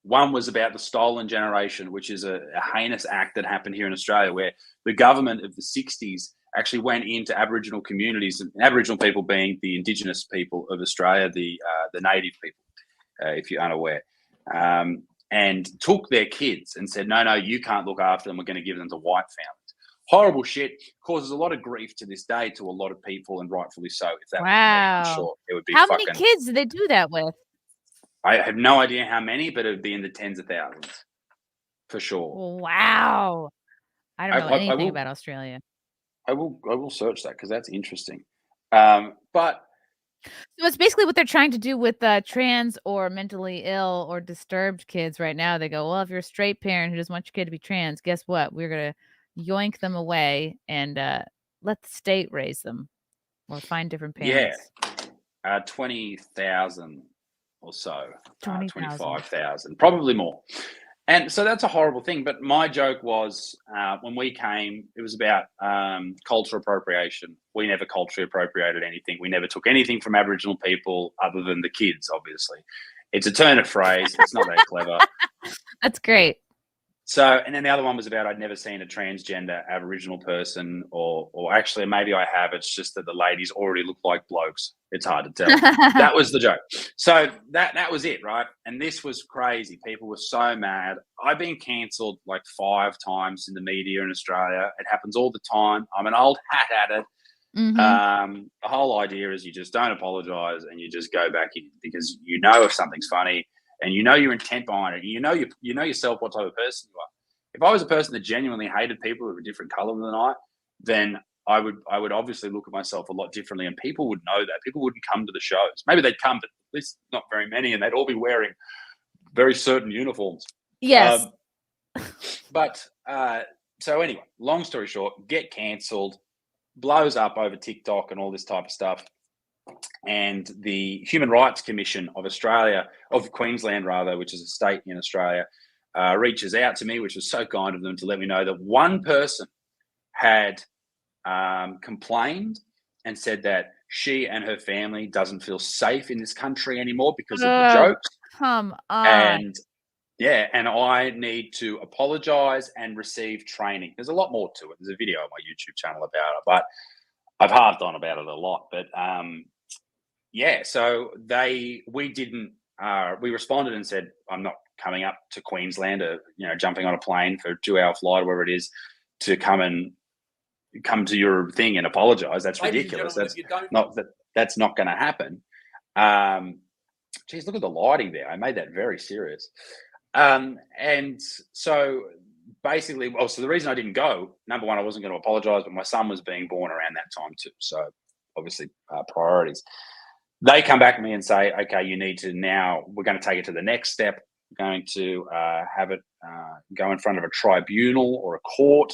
One was about the stolen generation, which is a heinous act that happened here in Australia, where the government of the 60s actually went into Aboriginal communities, and Aboriginal people being the Indigenous people of Australia, the native people, if you're unaware, and took their kids and said, no, you can't look after them. We're going to give them to white families. Horrible shit. Causes a lot of grief to this day to a lot of people, and rightfully so. If that was me, I'm sure it would be. How many kids did they do that with? I have no idea how many, but it would be in the tens of thousands, for sure. Wow. I don't know anything about Australia. I will search that because that's interesting. But So it's basically what they're trying to do with trans or mentally ill or disturbed kids right now. They go, well, if you're a straight parent who doesn't want your kid to be trans, guess what? We're gonna yoink them away and let the state raise them or find different yeah, parents. 20,000 or so, 20,000. 25,000, probably more. And so that's a horrible thing. But my joke was when we came, it was about cultural appropriation. We never culturally appropriated anything. We never took anything from Aboriginal people other than the kids, obviously. It's a turn of phrase. It's not that clever. That's great. So, and then the other one was about I'd never seen a transgender Aboriginal person, or actually maybe I have. It's just that the ladies already look like blokes. It's hard to tell. That was the joke. So that was it, right? And this was crazy. People were so mad. I've been cancelled like 5 times in the media in Australia. It happens all the time. I'm an old hat at it. Mhm. The whole idea is you just don't apologise and you just go back in because you know if something's funny. And you know your intent behind it. You know yourself what type of person you are. If I was a person that genuinely hated people of a different color than I, then I would obviously look at myself a lot differently, and people would know that. People wouldn't come to the shows. Maybe they'd come, but at least not very many, and they'd all be wearing very certain uniforms. Yes. So anyway, long story short, get cancelled, blows up over TikTok and all this type of stuff. And the Human Rights Commission of Australia, of Queensland rather, which is a state in Australia, reaches out to me, which was so kind of them to let me know that one person had complained and said that she and her family doesn't feel safe in this country anymore because of the jokes. Come on. And yeah, and I need to apologise and receive training. There's a lot more to it. There's a video on my YouTube channel about it, but I've harped on about it a lot. But yeah, so we responded and said, I'm not coming up to Queensland or, jumping on a plane for a 2-hour flight or wherever it is to come to your thing and apologise. That's ridiculous. That's not going to happen. Geez, look at the lighting there. I made that very serious. And so basically, so the reason I didn't go, number one, I wasn't going to apologise, but my son was being born around that time too. So obviously priorities. They come back to me and say, okay, you need to now, we're going to take it to the next step. We're going to have it go in front of a tribunal or a court,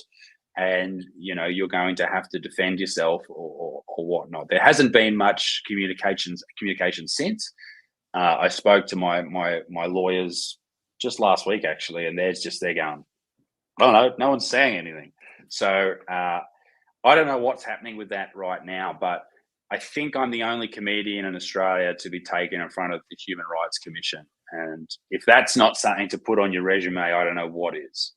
and, you're going to have to defend yourself or whatnot. There hasn't been much communication since. I spoke to my lawyers just last week, actually, and they're going, oh, no, no one's saying anything. So I don't know what's happening with that right now, but I think I'm the only comedian in Australia to be taken in front of the Human Rights Commission. And if that's not something to put on your resume, I don't know what is.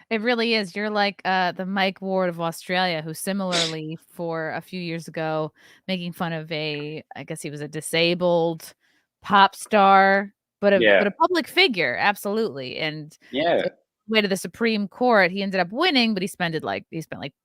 It really is. You're like the Mike Ward of Australia, who similarly for a few years ago, making fun of I guess he was a disabled pop star, but a public figure. Absolutely. And yeah, way to the Supreme Court, he ended up winning, but he spent like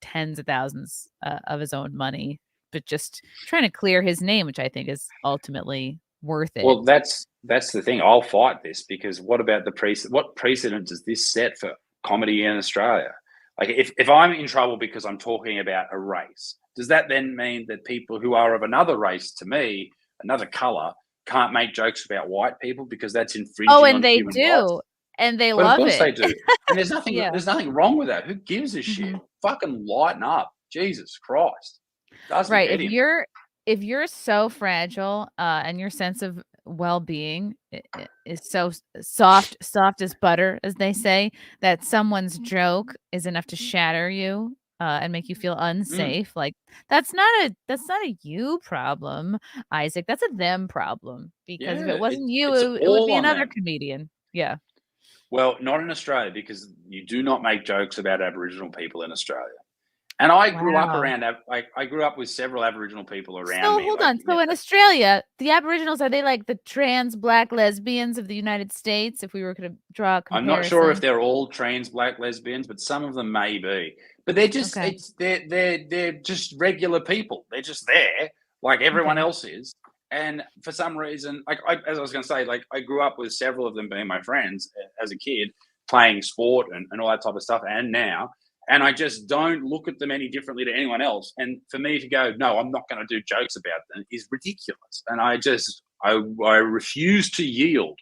tens of thousands of his own money, but just trying to clear his name, which I think is ultimately worth it. Well, that's the thing. I'll fight this because what about what precedent does this set for comedy in Australia? Like if I'm in trouble because I'm talking about a race, does that then mean that people who are of another race to me, another color, can't make jokes about white people because that's infringing on human rights? And they love it. Of course they do. And there's nothing there's nothing wrong with that. Who gives a shit? Fucking lighten up. Jesus Christ. Right. If you're so fragile and your sense of well-being is so soft as butter, as they say, that someone's joke is enough to shatter you and make you feel unsafe, like that's not a you problem, Isaac. That's a them problem. Because if it wasn't you, it would be another comedian. Yeah. Well, not in Australia, because you do not make jokes about Aboriginal people in Australia. And I grew up around, I grew up with several Aboriginal people around me. Hold on. So in Australia, the Aboriginals, are they like the trans black lesbians of the United States? If we were going to draw a comparison. I'm not sure if they're all trans black lesbians, but some of them may be. But they're just, they're just regular people. They're just there like everyone else is. And for some reason, as I was going to say, I grew up with several of them being my friends as a kid, playing sport and all that type of stuff. And now, And I just don't look at them any differently to anyone else. And for me to go, no, I'm not going to do jokes about them is ridiculous. And I refuse to yield.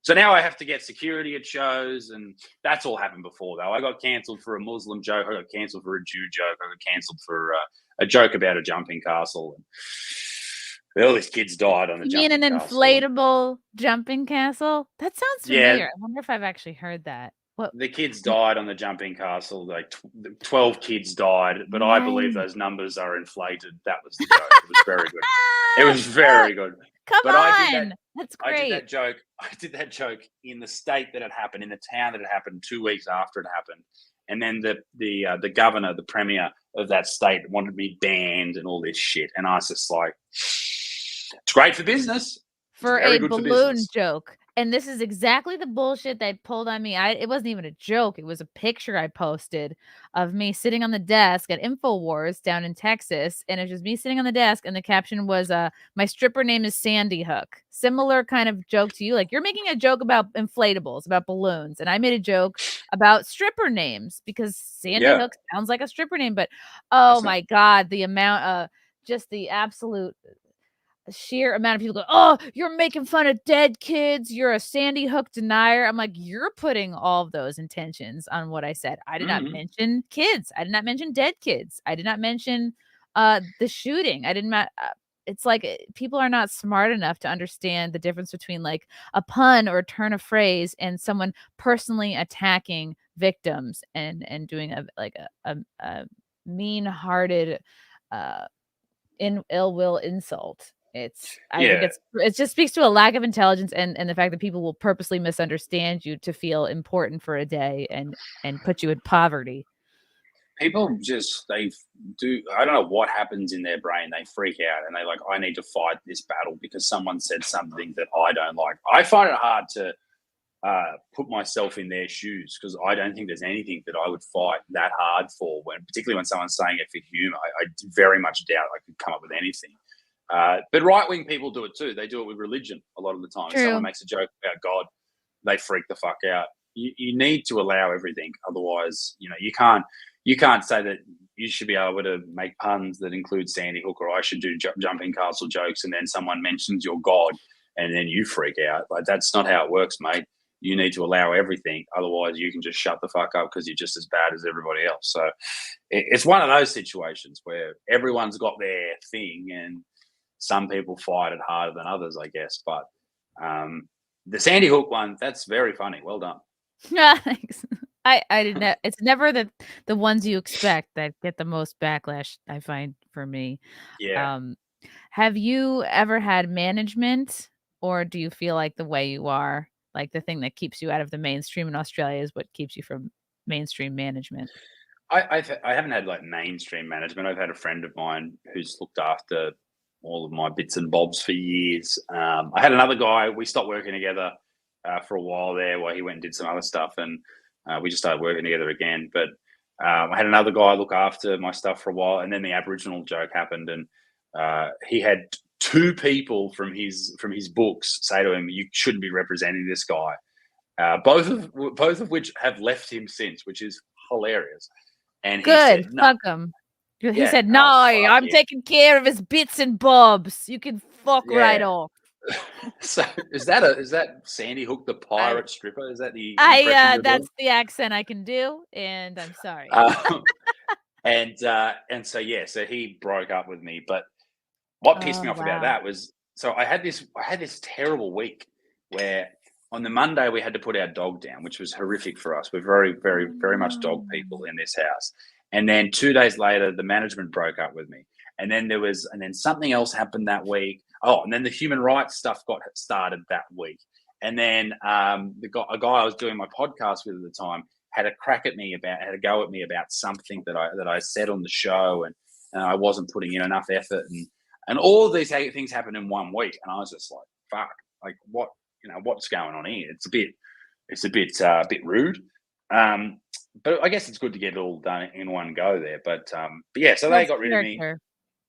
So now I have to get security at shows, and that's all happened before, though. I got cancelled for a Muslim joke. I got cancelled for a Jew joke. I got cancelled for a joke about a jumping castle. And all these kids died on the jumping castle. You mean an inflatable jumping castle? That sounds familiar. I wonder if I've actually heard that. What? The kids died on the jumping castle. Like 12 kids died, but I believe those numbers are inflated. That was the joke. It was very good. It was very good. Come on. That's great. I did that joke in the state that it happened, in the town that it happened, 2 weeks after it happened. And then the governor, the premier of that state wanted me banned and all this shit. And I was just like, it's great for business. For a balloon joke. And this is exactly the bullshit they pulled on me. It wasn't even a joke. It was a picture I posted of me sitting on the desk at InfoWars down in Texas. And it was just me sitting on the desk. And the caption was, my stripper name is Sandy Hook. Similar kind of joke to you. Like, you're making a joke about inflatables, about balloons. And I made a joke about stripper names because Sandy Hook sounds like a stripper name. But, oh my God, the amount of just the absolute sheer amount of people go, oh, you're making fun of dead kids. You're a Sandy Hook denier. I'm like, you're putting all of those intentions on what I said. I did not mention kids. I did not mention dead kids. I did not mention the shooting. I didn't. It's like people are not smart enough to understand the difference between like a pun or a turn of phrase and someone personally attacking victims and doing a mean-hearted ill will insult. I think it just speaks to a lack of intelligence and the fact that people will purposely misunderstand you to feel important for a day and put you in poverty. People just, I don't know what happens in their brain. They freak out and they like, I need to fight this battle because someone said something that I don't like. I find it hard to put myself in their shoes because I don't think there's anything that I would fight that hard for, particularly when someone's saying it for humor. I very much doubt I could come up with anything. But right-wing people do it too. They do it with religion a lot of the time. If someone makes a joke about God, they freak the fuck out. You need to allow everything. Otherwise, you can't say that you should be able to make puns that include Sandy Hook or I should do jumping castle jokes and then someone mentions your God and then you freak out. Like, that's not how it works, mate. You need to allow everything. Otherwise, you can just shut the fuck up because you're just as bad as everybody else. So it's one of those situations where everyone's got their thing and some people fight it harder than others, I guess. But the Sandy Hook one, that's very funny. Well done. Thanks. I didn't. It's never the ones you expect that get the most backlash, I find, for me. Yeah. Have you ever had management, or do you feel like the way you are, like the thing that keeps you out of the mainstream in Australia is what keeps you from mainstream management? I haven't had like mainstream management. I've had a friend of mine who's looked after all of my bits and bobs for years. I had another guy. We stopped working together for a while there while he went and did some other stuff, and we just started working together again. But I had another guy look after my stuff for a while, and then the Aboriginal joke happened, and he had two people from his books say to him, "You shouldn't be representing this guy." Both of which have left him since, which is hilarious. And good, he said, no. Fuck him. He said, "No, I'm taking care of his bits and bobs. You can fuck right off." So is that Sandy Hook the pirate stripper? Is that the that's the accent I can do, and I'm sorry. So he broke up with me. But what pissed me off about that was, so I had this terrible week where on the Monday we had to put our dog down, which was horrific for us. We're very, very, very much dog people in this house. And then 2 days later, the management broke up with me. And then something else happened that week. Oh, and then the human rights stuff got started that week. And then a guy I was doing my podcast with at the time had a go at me about something that I said on the show, and I wasn't putting in enough effort, and all of these things happened in 1 week, and I was just like, fuck, like what's going on here? It's a bit rude. But I guess it's good to get it all done in one go there. But yeah, so they got rid of me.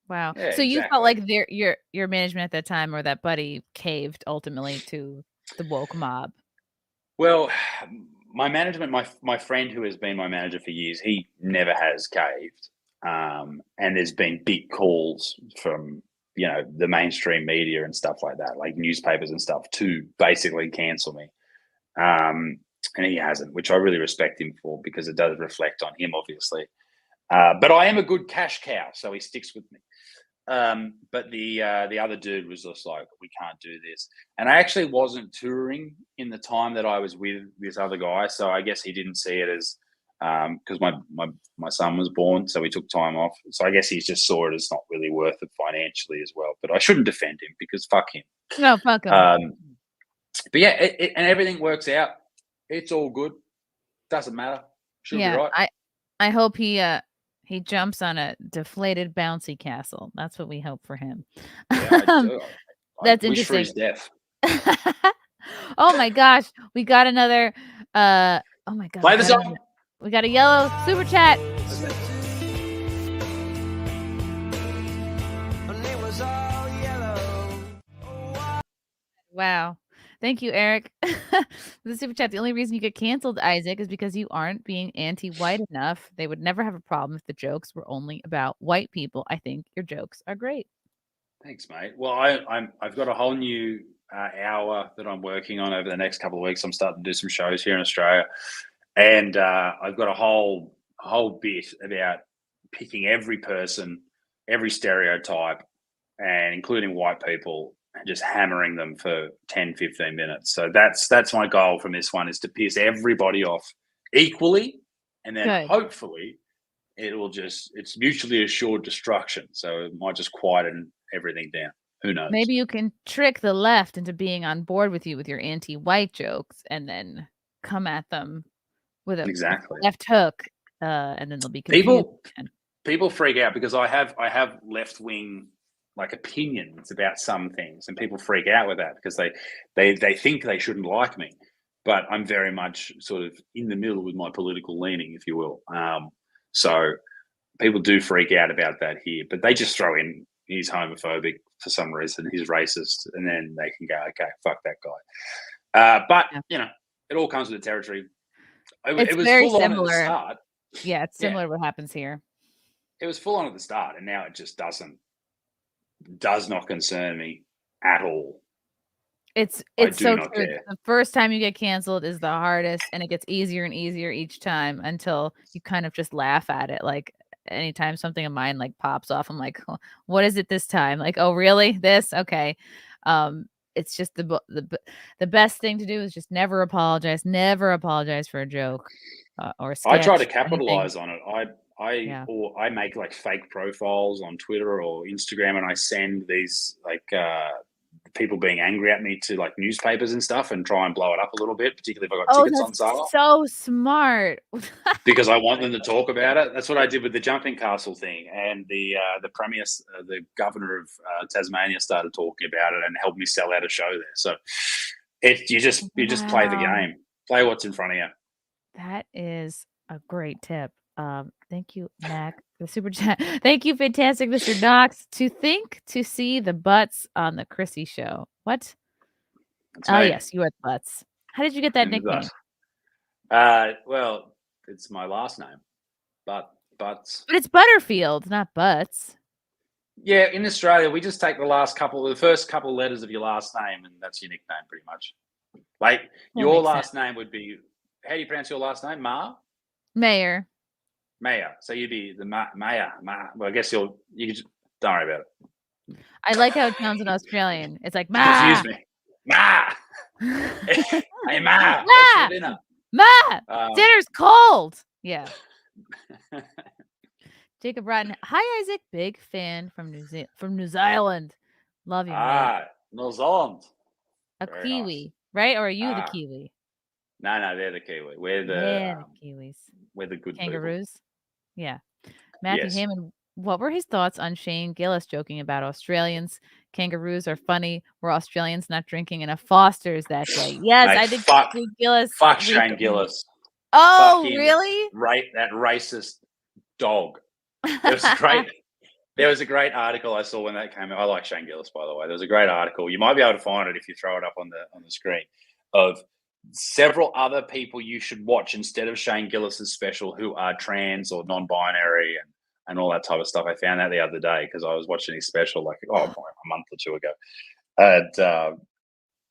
Wow. Yeah, so you felt like your management at that time, or that buddy, caved ultimately to the woke mob? Well, my management, my friend who has been my manager for years, he never has caved. And there's been big calls from, the mainstream media and stuff like that, like newspapers and stuff, to basically cancel me. And he hasn't, which I really respect him for, because it does reflect on him, obviously. But I am a good cash cow, so he sticks with me. But the other dude was just like, we can't do this. And I actually wasn't touring in the time that I was with this other guy, so I guess he didn't see it as, because my son was born, so he took time off. So I guess he just saw it as not really worth it financially as well. But I shouldn't defend him, because fuck him. No, fuck him. But yeah, and everything works out. It's all good. Doesn't matter. Should be right. I hope he jumps on a deflated bouncy castle. That's what we hope for him. Yeah, I do. That's wish interesting. for his death. Oh my gosh, we got another. Oh my god, Play the song. We got a yellow super chat. Wow. Thank you, Eric. The super chat. The only reason you get canceled, Isaac, is because you aren't being anti-white enough. They would never have a problem if the jokes were only about white people. I think your jokes are great. Thanks, mate. Well, I've got a whole new hour that I'm working on over the next couple of weeks. I'm starting to do some shows here in Australia, and I've got a whole bit about picking every person, every stereotype, and including white people, and just hammering them for 10, 15 minutes. So that's my goal from this one, is to piss everybody off equally, and then hopefully it's mutually assured destruction. So it might just quieten everything down. Who knows? Maybe you can trick the left into being on board with you with your anti-white jokes, and then come at them with a left hook, and then they'll be confused. People freak out because I have left wing like opinions about some things, and people freak out with that because they think they shouldn't like me, but I'm very much sort of in the middle with my political leaning, if you will. So people do freak out about that here, but they just throw in he's homophobic for some reason, he's racist, and then they can go, okay, fuck that guy. But it all comes with the territory. It was very full similar. On at the start. Yeah, it's similar to what happens here. It was full on at the start, and now it just does not concern me at all. It's so true. The first time you get canceled is the hardest, and it gets easier and easier each time until you kind of just laugh at it. Like anytime something of mine like pops off, I'm like, oh, what is it this time? Like, oh really? This? Okay. It's just the best thing to do is just never apologize for a joke or a sketch. I try to capitalize on it. I make like fake profiles on Twitter or Instagram, and I send these like people being angry at me to like newspapers and stuff, and try and blow it up a little bit, particularly if I got tickets on sale. So smart. Because I want them to talk about it. That's what I did with the jumping castle thing, and the premier, the governor of Tasmania started talking about it and helped me sell out a show there. So you just play the game, play what's in front of you. That is a great tip. Thank you, Mac, the super chat. Thank you, fantastic Mr. Knox. To see the butts on the Chrissie show. What? Yes, you are the butts. How did you get that nickname? Well, it's my last name, Butts. But it's Butterfield, not Butts. Yeah, in Australia, we just take the first couple of letters of your last name, and that's your nickname, pretty much. Like your last name would be. How do you pronounce your last name? Mayr. So you'd be the Mayr. Well, I guess you can just don't worry about it. I like how it sounds in Australian. It's like Ma. Excuse me, Ma. Hey, Ma. Ma. Dinner? Ma. Dinner's cold. Yeah. Jacob Rotten. Hi, Isaac. Big fan from New Zealand. Love you. New Zealand. Very Kiwi, nice. Right? Or are you the Kiwi? No, they're the Kiwi. We're the Kiwis. We're the good Kangaroos. People. Yeah. Matthew Hammond, what were his thoughts on Shane Gillis joking about Australians? Kangaroos are funny. We're Australians not drinking enough Fosters that day. Yes, mate, I think Gillis. Fuck Shane Gillis. Oh, really? Right, that racist dog. There was a great article I saw when that came out. I like Shane Gillis, by the way. There was a great article. You might be able to find it if you throw it up on the screen of several other people you should watch instead of Shane Gillis's special who are trans or non-binary and all that type of stuff. I found that the other day because I was watching his special like a month or two ago.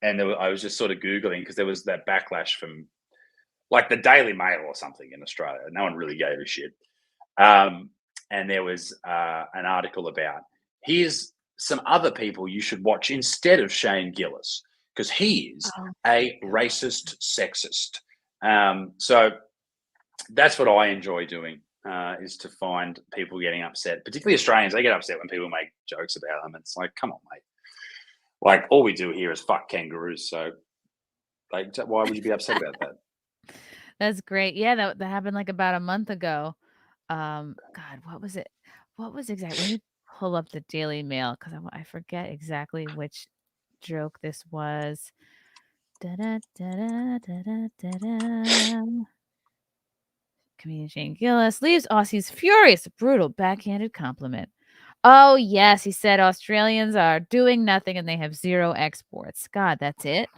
And I was just sort of Googling because there was that backlash from like the Daily Mail or something in Australia. No one really gave a shit. And there was an article about here's some other people you should watch instead of Shane Gillis because he is a racist sexist. So that's what I enjoy doing is to find people getting upset, particularly Australians. They get upset when people make jokes about them. It's like, come on, mate. Like all we do here is fuck kangaroos. So like, why would you be upset about that? That's great. Yeah, that happened like about a month ago. God, what was it? What was exactly? Let me pull up the Daily Mail because I forget exactly which joke this was. Da-da, da-da, da-da, da-da. Comedian Shane Gillis leaves Aussies furious. Brutal backhanded compliment. Oh, yes. He said Australians are doing nothing and they have zero exports. God, that's it.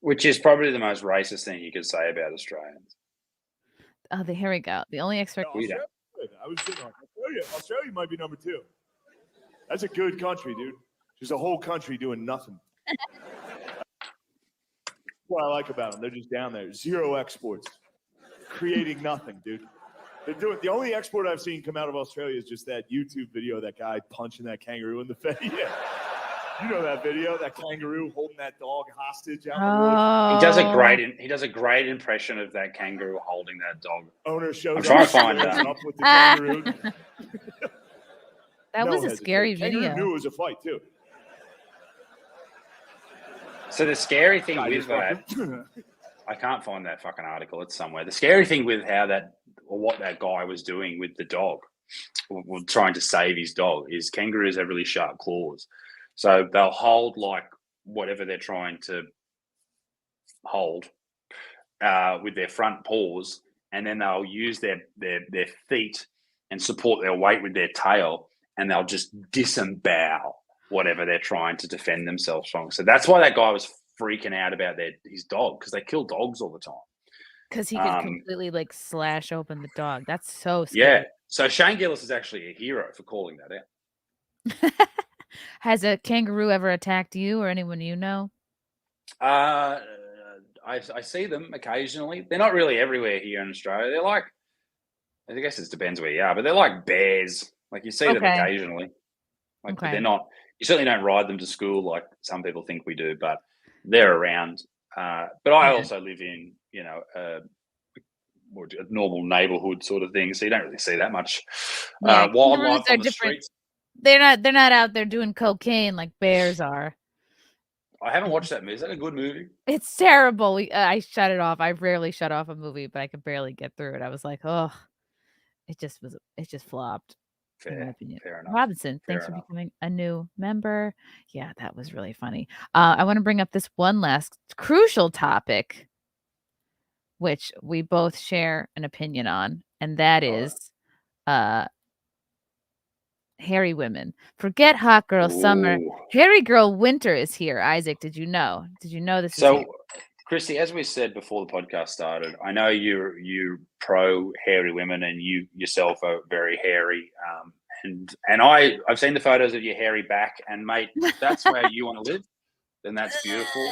Which is probably the most racist thing you could say about Australians. Oh, here we go. The only expert. I was thinking, Australia might be number 2. That's a good country, dude. There's a whole country doing nothing. What I like about them, they're just down there. Zero exports. Creating nothing, dude. They're doing the only export I've seen come out of Australia is just that YouTube video of that guy punching that kangaroo in the face. Yeah. You know that video, that kangaroo holding that dog hostage out in the woods. He does a great impression of that kangaroo holding that dog. Owner shows I'm trying to find up with the kangaroo. That was a scary video. Kangaroo knew it was a fight too. So the scary thing with that, I can't find that fucking article. It's somewhere. The scary thing with what that guy was doing with the dog, or trying to save his dog, is kangaroos have really sharp claws. So they'll hold like whatever they're trying to hold with their front paws, and then they'll use their feet and support their weight with their tail, and they'll just disembowel whatever they're trying to defend themselves from. So that's why that guy was freaking out about his dog, because they kill dogs all the time. Because he could completely like slash open the dog. That's so scary. Yeah. So Shane Gillis is actually a hero for calling that out. Has a kangaroo ever attacked you or anyone you know? I see them occasionally. They're not really everywhere here in Australia. They're like, I guess it depends where you are, but they're like bears. Like you see them occasionally. Like they're not. You certainly don't ride them to school like some people think we do, but they're around. But I also live in, a normal neighborhood sort of thing, so you don't really see that much wildlife on the streets. They're not out there doing cocaine like bears are. I haven't watched that movie. Is that a good movie? It's terrible. I shut it off. I rarely shut off a movie, but I could barely get through it. I was like, oh, it just flopped. In my opinion. Fair enough. Robinson, thanks for becoming a new member. Yeah, that was really funny. I want to bring up this one last crucial topic, which we both share an opinion on, and that is hairy women. Forget hot girl summer. Hairy girl winter is here. Isaac, did you know? Did you know this? So, Chrissy, as we said before the podcast started, I know you're pro hairy women, and you yourself are very hairy. And I've seen the photos of your hairy back, and mate, if that's where you want to live, then that's beautiful.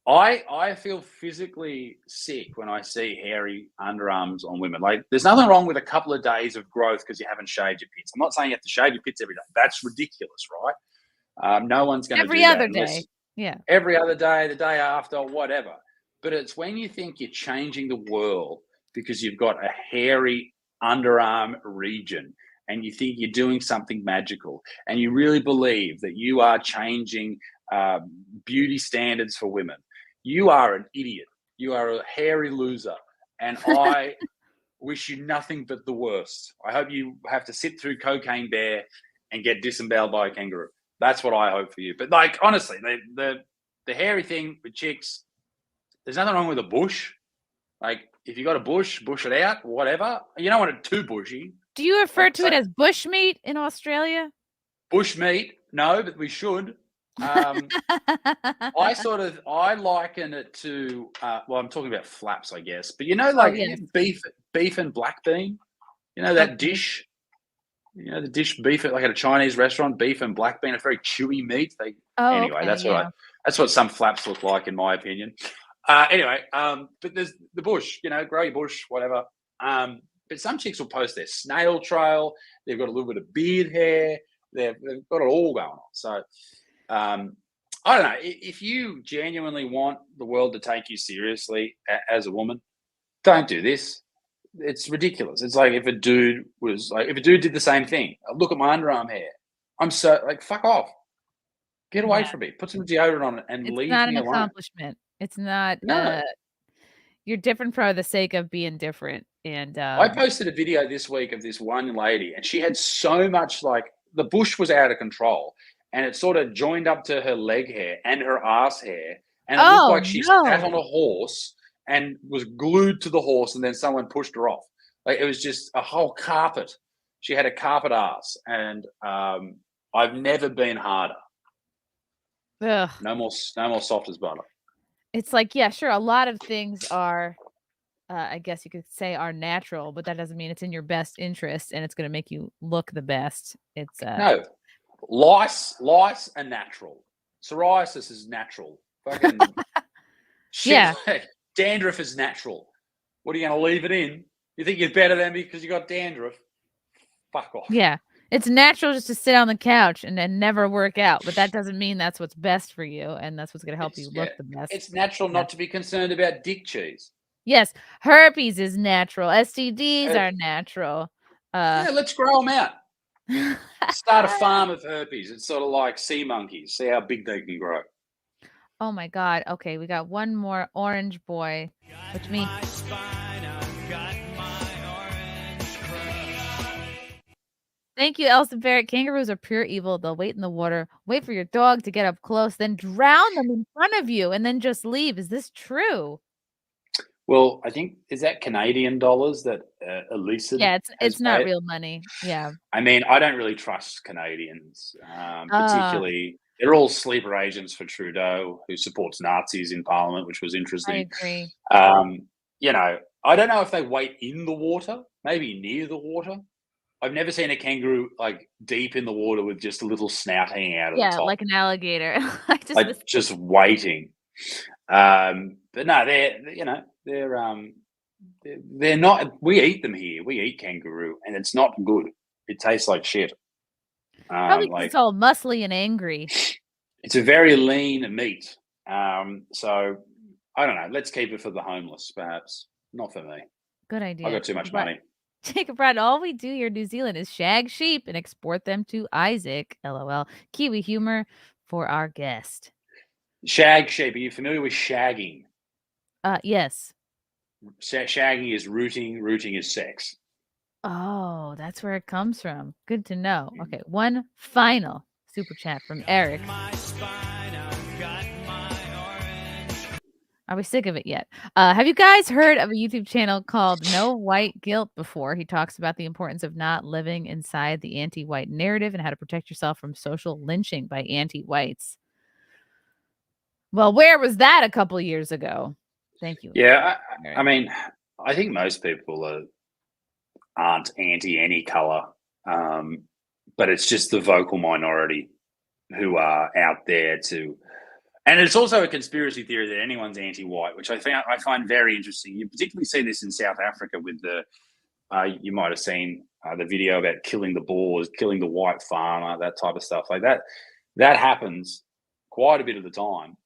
I feel physically sick when I see hairy underarms on women. Like, there's nothing wrong with a couple of days of growth because you haven't shaved your pits. I'm not saying you have to shave your pits every day. That's ridiculous, right? No one's going to do that. Every other day. Yeah. Every other day, the day after, whatever. But it's when you think you're changing the world because you've got a hairy underarm region and you think you're doing something magical and you really believe that you are changing beauty standards for women. You are an idiot. You are a hairy loser. And I wish you nothing but the worst. I hope you have to sit through Cocaine Bear and get disemboweled by a kangaroo. That's what I hope for you. But like, honestly, the hairy thing with chicks, there's nothing wrong with a bush. Like, if you got a bush it out, whatever. You don't want it too bushy. Do you refer to it as bush meat in Australia? Bush meat? No, but we should. I liken it to well, I'm talking about flaps, I guess, but you know, Oh, like yes. beef and black bean. You know that Okay. dish. You know the dish beef at like at a Chinese restaurant, beef and black bean, a very chewy meat. Anyway, Okay, that's yeah. that's what some flaps look like, in my opinion. But there's the bush, you know, grow your bush, whatever. But some chicks will post their snail trail. They've got a little bit of beard hair. They've got it all going on. So I don't know. If you genuinely want the world to take you seriously as a woman, don't do this. It's ridiculous. It's like if a dude did the same thing. Look at my underarm hair. I'm so like, fuck off. Get away Yeah. from me. Put some deodorant on it and It's leave not me an alone. accomplishment. It's not, No. you're different for the sake of being different, and, I posted a video this week of this one lady, and she had so much, like, the bush was out of control, and it sort of joined up to her leg hair and her ass hair, and it looked Oh, like she sat on no. a horse and was glued to the horse, and then someone pushed her off. Like, it was just a whole carpet. She had a carpet ass, and I've never been harder. Ugh. No more soft as butter. It's like, yeah, sure, a lot of things are, I guess you could say are natural, but that doesn't mean it's in your best interest and it's gonna make you look the best. It's, No, lice are natural. Psoriasis is natural. Fucking shit. Yeah. Dandruff is natural. What are you going to leave it in? You think you're better than me because you got dandruff? Fuck off. Yeah. It's natural just to sit on the couch and then never work out, but that doesn't mean that's what's best for you, and that's what's gonna help you look the best. It's natural not to be concerned about dick cheese. Yes, herpes is natural. STDs Uh, are natural. Yeah, let's grow them out. Start a farm of herpes. It's sort of like sea monkeys. See how big they can grow. Oh my God. Okay, we got one more orange boy, which means thank you, Elsa Barrett. Kangaroos are pure evil. They'll wait in the water, wait for your dog to get up close, then drown them in front of you, and then just leave. Is this true? Well, I think, is that Canadian dollars that Elisa? Yeah, it's has not paid? real money. Yeah. I mean, I don't really trust Canadians, particularly. They're all sleeper agents for Trudeau, who supports Nazis in Parliament, which was I interesting. agree. You know, I don't know if they wait in the water, maybe near the water. I've never seen a kangaroo like deep in the water with just a little snout hanging out of the Yeah, top, like an alligator. Like just like this just waiting. But no, they're not. We eat them here. We eat kangaroo, and it's not good. It tastes like shit. probably 'cause it's all muscly and angry. It's a very lean meat. So I don't know. Let's keep it for the homeless, perhaps. Not for me. Good idea. I got too much money. Jacob Brad, all we do here in New Zealand is shag sheep and export them to Isaac. LOL. Kiwi humor for our guest. Shag sheep. Are you familiar with shagging? Yes. Shagging is rooting. Rooting is sex. Oh, that's where it comes from. Good to know. Okay, one final super chat from Eric. Are we sick of it yet? Have you guys heard of a YouTube channel called No White Guilt before? He talks about the importance of not living inside the anti-white narrative and how to protect yourself from social lynching by anti-whites. Well, where was that a couple of years ago? Thank you. Yeah, I mean, I think most people aren't anti any color, but it's just the vocal minority who are out there to. And it's also a conspiracy theory that anyone's anti-white, which I find very interesting. You particularly see this in South Africa with you might have seen the video about killing the Boers, killing the white farmer, that type of stuff like that. That happens quite a bit of the time,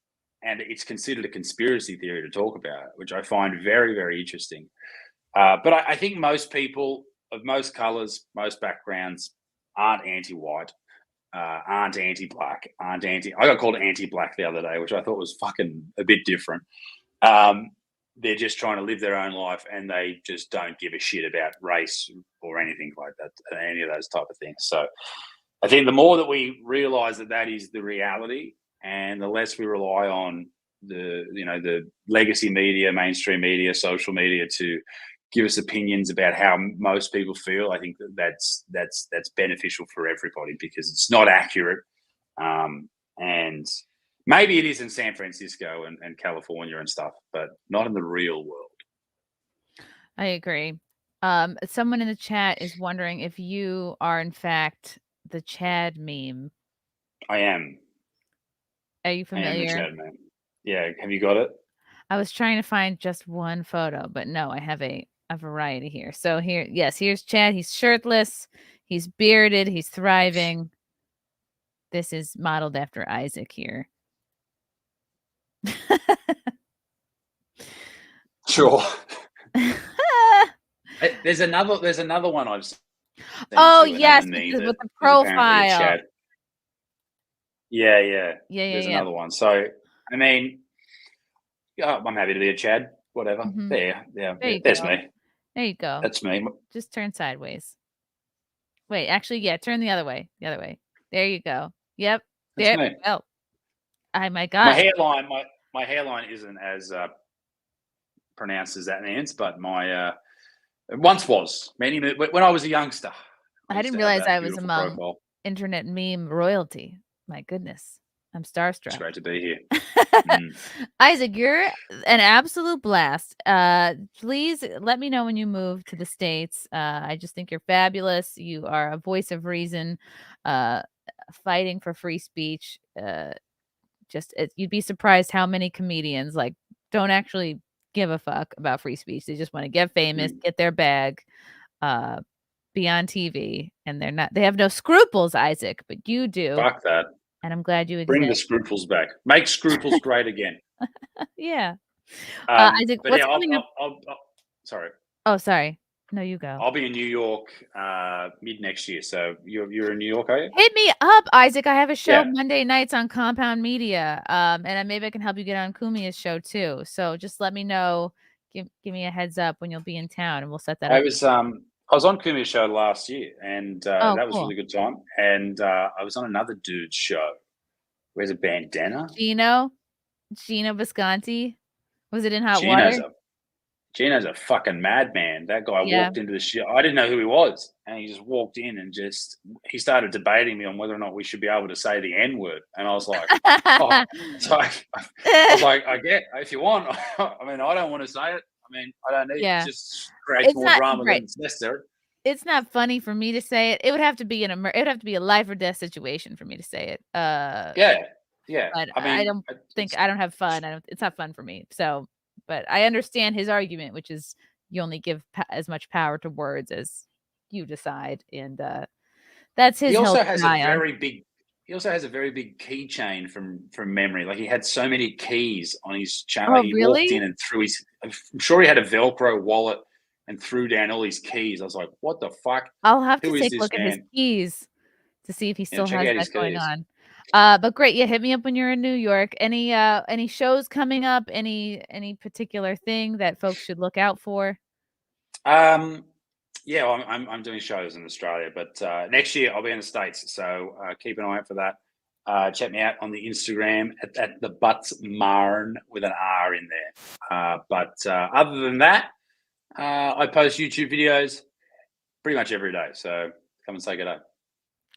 and it's considered a conspiracy theory to talk about, which I find very, very interesting. But I think most people of most colors, most backgrounds aren't anti-white. Aren't anti-black, I got called anti-black the other day, which I thought was fucking a bit different. They're just trying to live their own life, and they just don't give a shit about race or anything like that, any of those type of things. So I think the more that we realize that is the reality, and the less we rely on the legacy media, mainstream media, social media to give us opinions about how most people feel, I think that's beneficial for everybody, because it's not accurate. And maybe it is in San Francisco and California and stuff, but not in the real world. I agree. Someone in the chat is wondering if you are in fact the Chad meme. I am. Are you I am the familiar? Chad man. Yeah, have you got it? I was trying to find just one photo, but no, I have a variety here. So here's Chad. He's shirtless, he's bearded, he's thriving. This is modeled after Isaac here. Sure. There's another one I've seen. Oh too, yes, another meme with that the is apparently a profile. Chad. Yeah. Yeah. There's another one. So I mean, yeah, I'm happy to be a Chad. Whatever. Mhm. There you there's go. me. There you go. That's me. Just turn sideways. Wait, actually, yeah, turn the other way. The other way. There you go. Yep. That's There. me. Oh, my My gosh. hairline, my hairline isn't as pronounced as that man's, but my it once was when I was a youngster. I didn't realize I was among internet meme royalty. My goodness, I'm starstruck. It's great to be here. Isaac, you're an absolute blast. Please let me know when you move to the States. I just think you're fabulous. You are a voice of reason, fighting for free speech. You'd be surprised how many comedians don't actually give a fuck about free speech. They just want to get famous, get their bag, be on TV, and they have no scruples, Isaac, but you do. Fuck that. And I'm glad you exist. Bring the scruples back. Make scruples great again. Yeah. Isaac, what's coming up? Sorry. Oh, sorry. No, you go. I'll be in New York mid next year. So you're in New York, are you? Hit me up, Isaac. I have a show Monday nights on Compound Media. And maybe I can help you get on Kumia's show too. So just let me know. Give me a heads up when you'll be in town, and we'll set that up. I was on Kumia's show last year, and that was cool. a really good time. And I was on another dude's show. Where's a bandana? Gino Visconti. Was it in Hot Water? Gino's a fucking madman. That guy walked into the show. I didn't know who he was, and he just walked in and he started debating me on whether or not we should be able to say the N-word. And I was like, I was like, I get if you want. I mean, I don't want to say it. I mean, I don't need it. Just creates more drama than it's necessary. It's not funny for me to say it. It would have to be a life or death situation for me to say it. Yeah. But I don't have fun. It's not fun for me. So, but I understand his argument, which is you only give as much power to words as you decide, and that's his. He also has a very big keychain from memory. Like he had so many keys on his chain. Oh, he really? Walked in and threw his. I'm sure he had a Velcro wallet and threw down all his keys. I was like, "What the fuck?" I'll have to take a look at his keys to see if he still has that going on. But great, hit me up when you're in New York. Any shows coming up? Any particular thing that folks should look out for? Yeah, well, I'm doing shows in Australia, but next year I'll be in the States, so keep an eye out for that. Check me out on the Instagram at the Buttsmarn with an R in there. But other than that, I post YouTube videos pretty much every day, so come and say good day.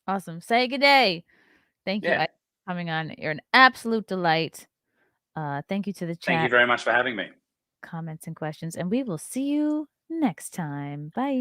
Awesome. Say good day. Thank you for coming on. You're an absolute delight. Thank you to the chat. Thank you very much for having me. Comments and questions, and we will see you next time. Bye.